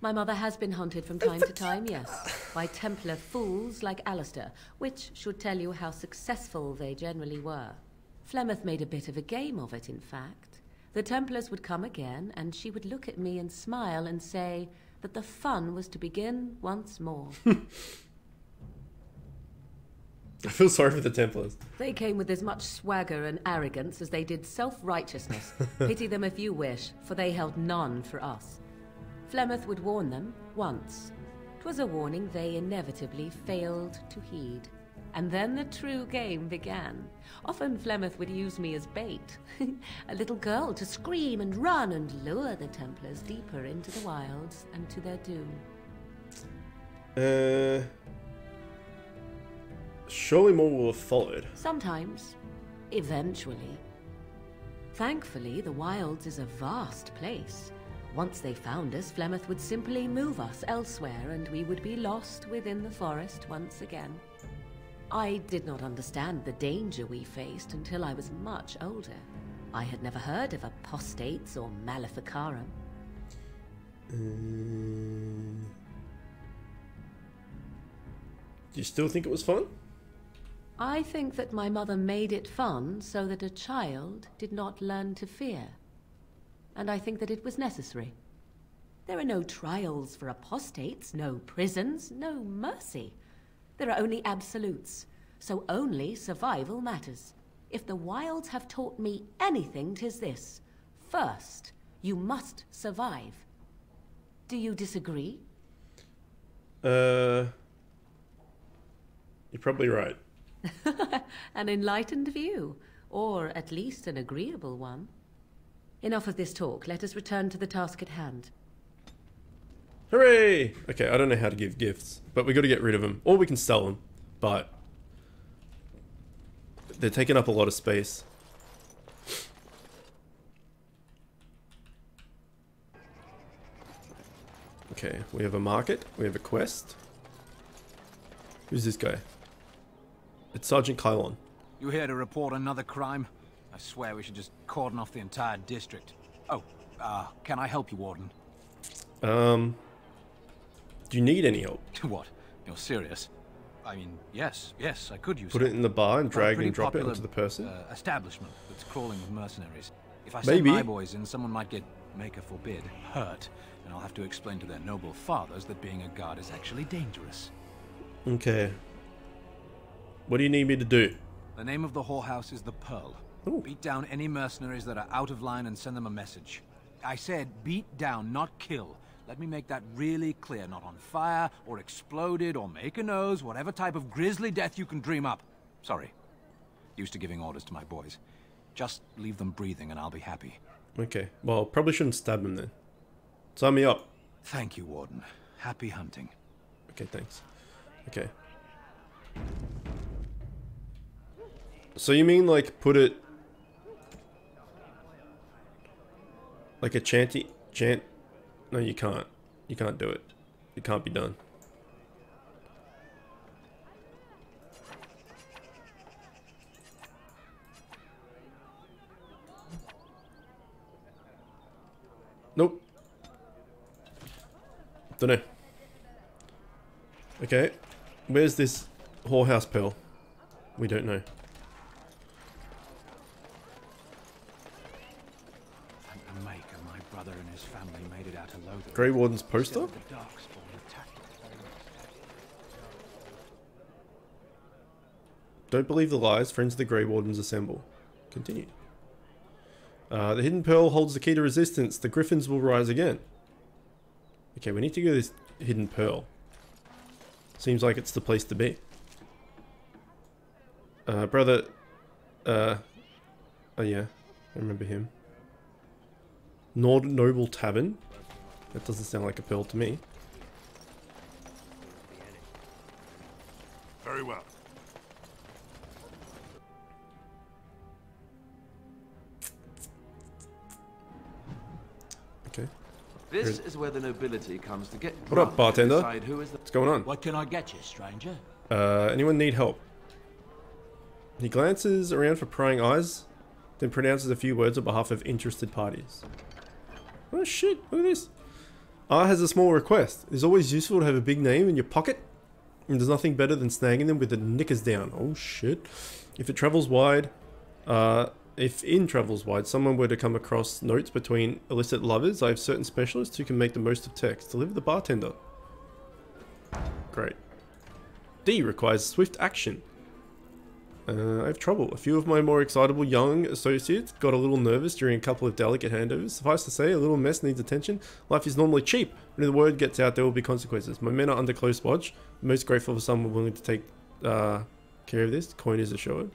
My mother has been hunted from time to time, yes, by Templar fools like Alistair, which should tell you how successful they generally were. Flemeth made a bit of a game of it, in fact. The Templars would come again, and she would look at me and smile and say that the fun was to begin once more. I feel sorry for the Templars. They came with as much swagger and arrogance as they did self-righteousness. Pity them if you wish, for they held none for us. Flemeth would warn them, once. 'Twas a warning they inevitably failed to heed. And then the true game began. Often Flemeth would use me as bait. A little girl to scream and run and lure the Templars deeper into the wilds and to their doom. Surely more will have followed. Sometimes. Eventually. Thankfully, the wilds is a vast place. Once they found us, Flemeth would simply move us elsewhere and we would be lost within the forest once again. I did not understand the danger we faced until I was much older. I had never heard of apostates or maleficarum. Do you still think it was fun? I think that my mother made it fun so that a child did not learn to fear. And I think that it was necessary. There are no trials for apostates, no prisons, no mercy. There are only absolutes, so only survival matters. If the wilds have taught me anything, 'tis this. First, you must survive. Do you disagree? You're probably right. An enlightened view, or at least an agreeable one. Enough of this talk. Let us return to the task at hand. Hooray! Okay, I don't know how to give gifts, but we got to get rid of them. Or we can sell them, but they're taking up a lot of space. Okay, we have a market. We have a quest. Who's this guy? It's Sergeant Kylon. You here to report another crime? I swear we should just cordon off the entire district. Oh, can I help you, Warden? Do you need any help? What? You're serious? I mean, yes, I could use Put it in the bar and drag and drop it popular, onto the person? Establishment that's crawling with mercenaries. If I Maybe. send my boys in, someone might get, maker forbid, hurt. And I'll have to explain to their noble fathers that being a guard is actually dangerous. Okay. What do you need me to do? The name of the whorehouse is the Pearl. Ooh. Beat down any mercenaries that are out of line and send them a message. I said beat down, not kill. Let me make that really clear. Not on fire, or exploded, or make a nose, whatever type of grisly death you can dream up. Sorry. Used to giving orders to my boys. Just leave them breathing and I'll be happy. Okay. Well, probably shouldn't stab him then. Sign me up. Thank you, Warden. Happy hunting. Okay, thanks. Okay. So you mean like put it like a chant? No, you can't. You can't do it. It can't be done. Nope. Dunno. Okay. Where's this whorehouse pearl? We don't know. Thank the Maker, my brother and his family made it out alive. Grey Warden's poster? Don't believe the lies. Friends of the Grey Wardens assemble. Continue. The hidden pearl holds the key to resistance. The griffins will rise again. Okay, we need to go to this hidden pearl. Seems like it's the place to be. Brother... oh yeah, I remember him. Noble Tavern. That doesn't sound like a pearl to me. Very well. Okay. This is where the nobility comes to get What up, drunk and bartender? decide who is the What's going on? What can I get you, stranger? Anyone need help? He glances around for prying eyes, then pronounces a few words on behalf of interested parties. Oh shit, look at this. R has a small request. It is always useful to have a big name in your pocket, and there's nothing better than snagging them with the knickers down. Oh shit. If in travels wide, someone were to come across notes between illicit lovers, I have certain specialists who can make the most of text. Deliver the bartender. Great. D requires swift action. I have trouble. A few of my more excitable young associates got a little nervous during a couple of delicate handovers. Suffice to say, a little mess needs attention. Life is normally cheap. When the word gets out, there will be consequences. My men are under close watch. I'm most grateful for someone willing to take care of this. Coin is assured.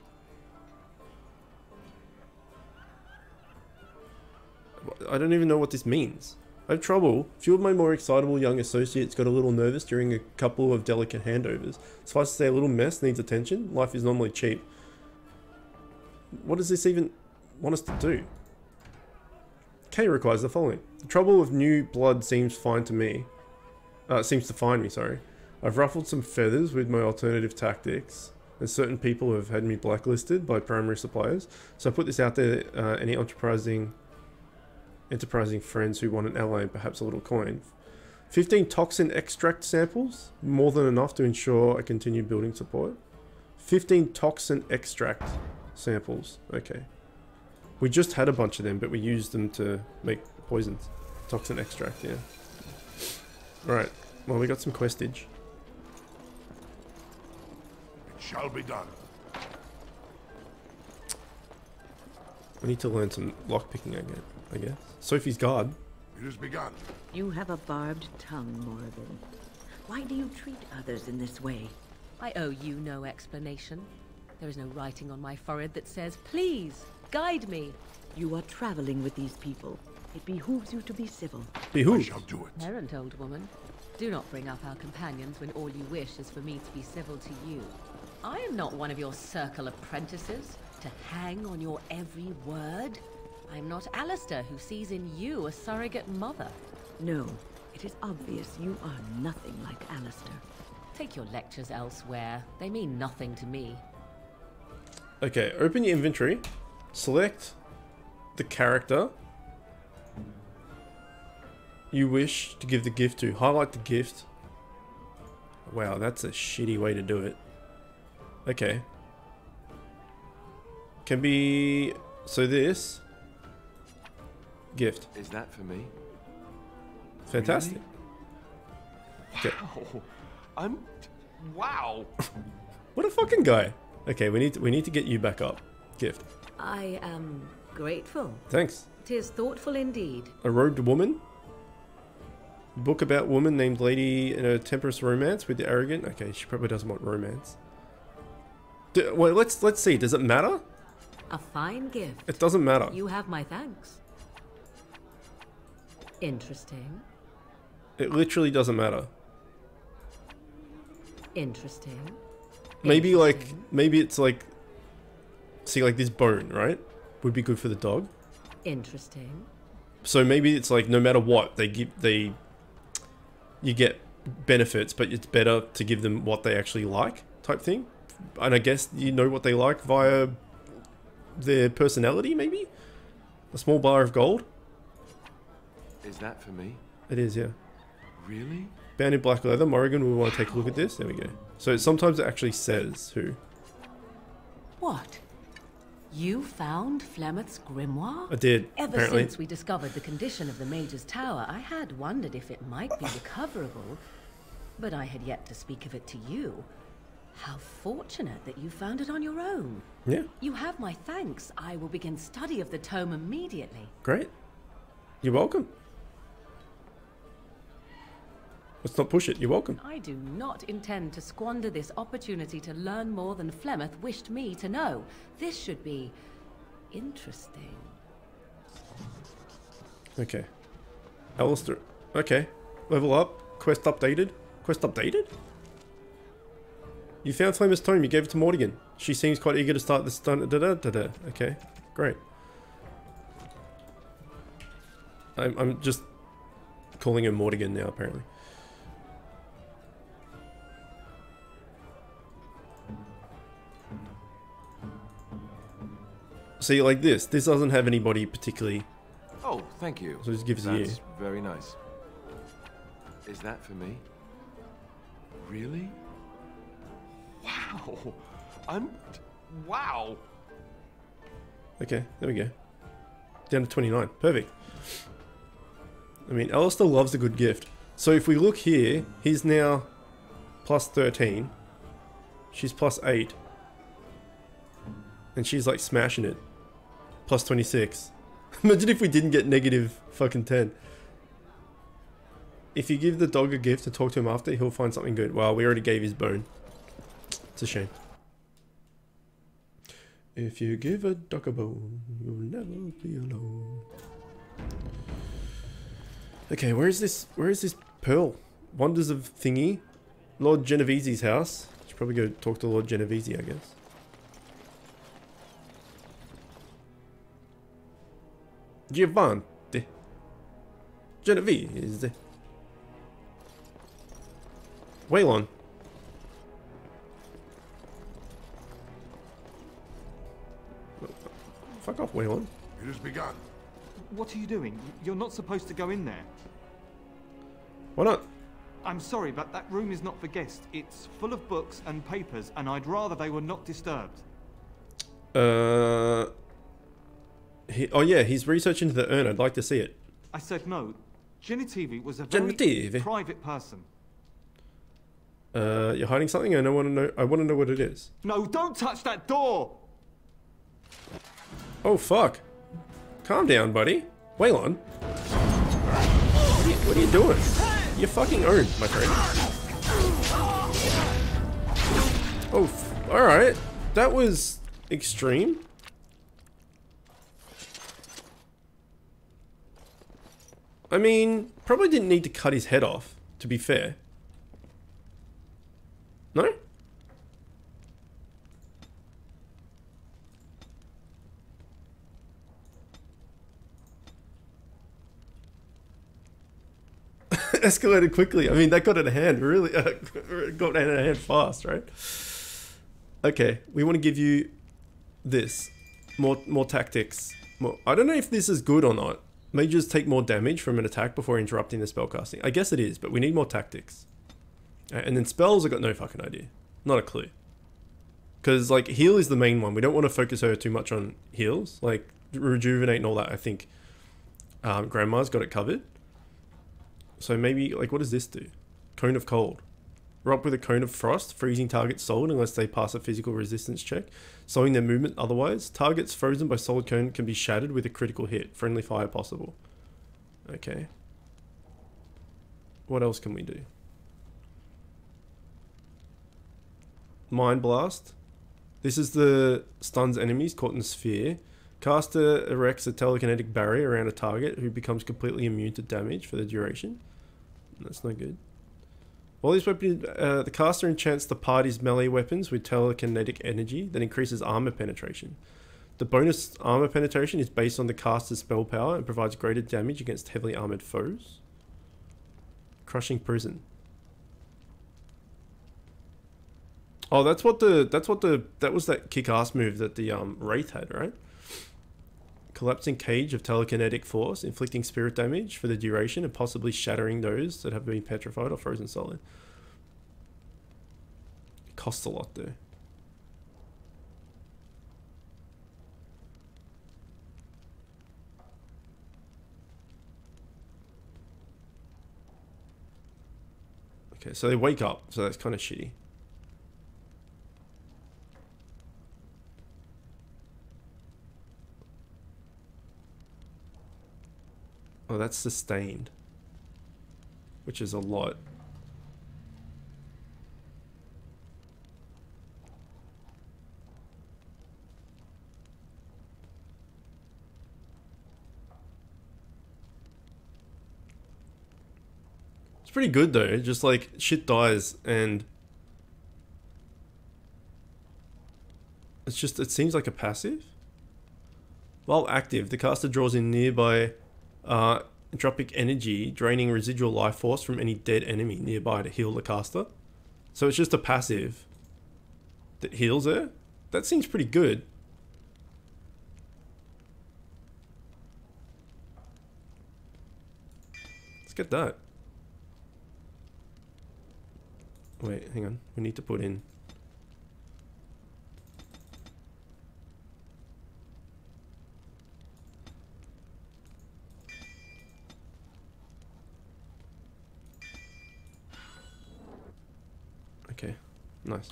I don't even know what this means. I have trouble. A few of my more excitable young associates got a little nervous during a couple of delicate handovers. Suffice to say, a little mess needs attention. Life is normally cheap. What does this even want us to do? K requires the following. The trouble with new blood seems fine to me. Seems to find me, sorry. I've ruffled some feathers with my alternative tactics, and certain people have had me blacklisted by primary suppliers. So I put this out there, any enterprising friends who want an ally and perhaps a little coin. 15 toxin extract samples, more than enough to ensure I continue building support. 15 toxin extract samples, okay. We just had a bunch of them, but we used them to make poisons. Toxin extract, yeah. Alright, well we got some questage. It shall be done. We need to learn some lockpicking again, I guess. Sophie's guard. It has begun. You have a barbed tongue, Morrigan. Why do you treat others in this way? I owe you no explanation. There is no writing on my forehead that says, please, guide me. You are traveling with these people. It behooves you to be civil. Behooves. I shall do it. Parent, old woman. Do not bring up our companions when all you wish is for me to be civil to you. I am not one of your circle apprentices, to hang on your every word. I am not Alistair, who sees in you a surrogate mother. No, it is obvious you are nothing like Alistair. Take your lectures elsewhere. They mean nothing to me. Okay, open your inventory. Select the character you wish to give the gift to. Highlight the gift. Wow, that's a shitty way to do it. Okay. Can be... So this... Gift. Is that for me? Fantastic. Really? Wow. Wow. What a fucking guy. Okay, we need to get you back up. Gift. I am grateful. Thanks. 'Tis thoughtful indeed. A robed woman. Book about woman named Lady in a temperance romance with the arrogant. Okay, she probably doesn't want romance. Well, let's see. Does it matter? A fine gift. It doesn't matter. You have my thanks. Interesting. It literally doesn't matter. Interesting. Maybe maybe it's like, see, like this bone, right? Would be good for the dog. Interesting. So maybe it's like no matter what you get benefits, but it's better to give them what they actually like, type thing. And I guess you know what they like via their personality, maybe? A small bar of gold? Is that for me? It is, yeah. Really? Bound in black leather. Morrigan will want to take a look at this. There we go. So sometimes it actually says who. What? You found Flemeth's grimoire? I did, Ever apparently. since we discovered the condition of the Mage's Tower, I had wondered if it might be recoverable, but I had yet to speak of it to you. How fortunate that you found it on your own. Yeah. You have my thanks. I will begin study of the tome immediately. Great. You're welcome. Let's not push it. You're welcome. I do not intend to squander this opportunity to learn more than Flemeth wished me to know. This should be interesting. Okay. Alistair. Okay. Level up. Quest updated. Quest updated? You found Flemeth's tome. You gave it to Morrigan. She seems quite eager to start this. Okay. Great. I'm just calling her Morrigan now, apparently. See, like this doesn't have anybody particularly. Oh, thank you. So it just gives you. That's very nice. Is that for me? Really? Wow. Wow. Okay, there we go. Down to 29. Perfect. I mean, Alistair loves a good gift. So if we look here, he's now plus 13. She's plus 8. And she's like smashing it. Plus 26. Imagine if we didn't get negative fucking 10. If you give the dog a gift and talk to him after, he'll find something good. Well, we already gave his bone. It's a shame. If you give a dog a bone, you'll never be alone. Okay, where is this pearl? Wonders of thingy. Lord Genovese's house. Should probably go talk to Lord Genovese, I guess. Giovanni. Genovese. Waylon. Fuck off, Waylon. It has begun. What are you doing? You're not supposed to go in there. Why not? I'm sorry, but that room is not for guests. It's full of books and papers, and I'd rather they were not disturbed. Oh yeah, he's researching the urn. I'd like to see it. I said no. Genitivi was a very private person. You're hiding something? I want to know what it is. No, don't touch that door! Oh fuck. Calm down, buddy. Waylon. What are you doing? You're fucking owned, my friend. Oh, alright. That was extreme. I mean, probably didn't need to cut his head off, to be fair. No? Escalated quickly. I mean, that got out of hand, really. Got out of hand fast, right? Okay, we want to give you this. More tactics. I don't know if this is good or not. Mages take more damage from an attack before interrupting the spellcasting. I guess it is, but we need more tactics. And then spells, I got no fucking idea. Not a clue. Because, like, heal is the main one. We don't want to focus her too much on heals. Like, rejuvenate and all that, I think. Grandma's got it covered. So maybe, like, what does this do? Cone of Cold. Erupt with a Cone of Frost, freezing target's soul unless they pass a physical resistance check, slowing their movement otherwise. Targets frozen by solid cone can be shattered with a critical hit. Friendly fire possible. Okay. What else can we do? Mind Blast. This is the stuns enemies caught in the sphere. Caster erects a telekinetic barrier around a target who becomes completely immune to damage for the duration. That's no good. While these weapons, the caster enchants the party's melee weapons with telekinetic energy that increases armor penetration. The bonus armor penetration is based on the caster's spell power and provides greater damage against heavily armored foes. Crushing Prison. Oh, that was that kick-ass move that the Wraith had, right? Collapsing Cage of Telekinetic Force, inflicting spirit damage for the duration and possibly shattering those that have been petrified or frozen solid. It costs a lot though. Okay, so they wake up, so that's kind of shitty. Oh, that's sustained, which is a lot. It's pretty good though, just like shit dies and it's just, it seems like a passive. While active, the caster draws in nearby entropic energy, draining residual life force from any dead enemy nearby to heal the caster. So it's just a passive that heals her. That seems pretty good. Let's get that. Wait, hang on. We need to put in... Okay, nice.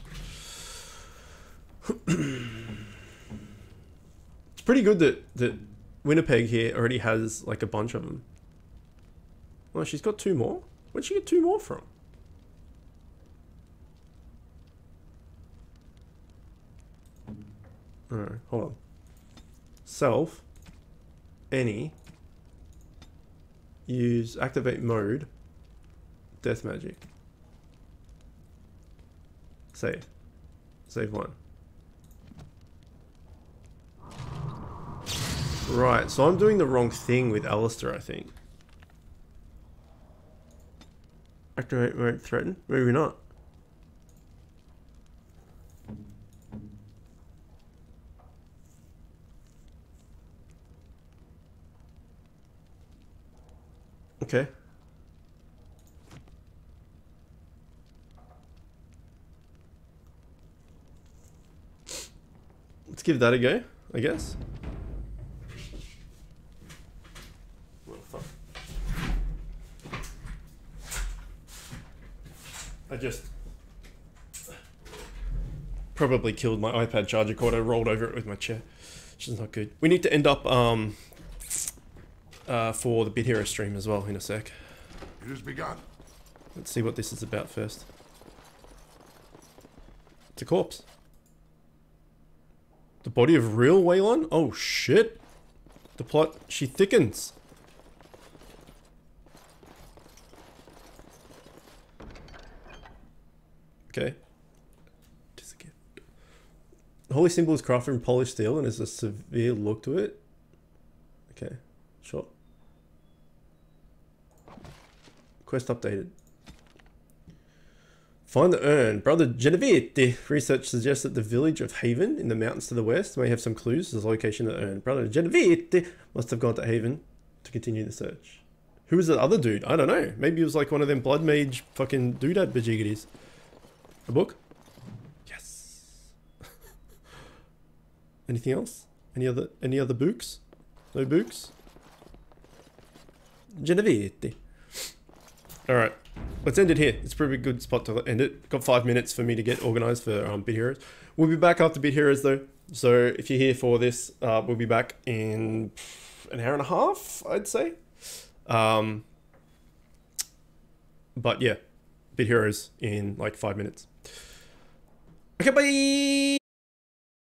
It's pretty good that Winnipeg here already has like a bunch of them. Oh, she's got 2 more? Where'd she get 2 more from? Alright, hold on. Self. Any. Use activate mode. Death magic. Save. Save 1. Right, so I'm doing the wrong thing with Alistair, I think. Activate mode threaten? Maybe not. Okay. Let's give that a go, I guess. Well, fuck. I just probably killed my iPad charger cord. I rolled over it with my chair, which is not good. We need to end up for the Bit Hero stream as well in a sec. It has begun. Let's see what this is about first. It's a corpse. The body of real Waylon? Oh shit. The plot, she thickens. Okay. Just a gift. The holy symbol is crafted from polished steel and has a severe look to it. Okay, sure. Quest updated. Find the urn. Brother Genevieve. Research suggests that the village of Haven in the mountains to the west may have some clues to the location of the urn. Brother Genevieve must have gone to Haven to continue the search. Who was the other dude? I don't know. Maybe it was like one of them blood mage fucking doodad bajiggedies. A book? Yes. Anything else? Any other books? No books? Genevieve. Alright. Let's end it here. It's a pretty good spot to end it. Got 5 minutes for me to get organized for Bit Heroes. We'll be back after Bit Heroes though. So if you're here for this, we'll be back in an hour and a half, I'd say. But yeah, Bit Heroes in like 5 minutes. Okay, bye!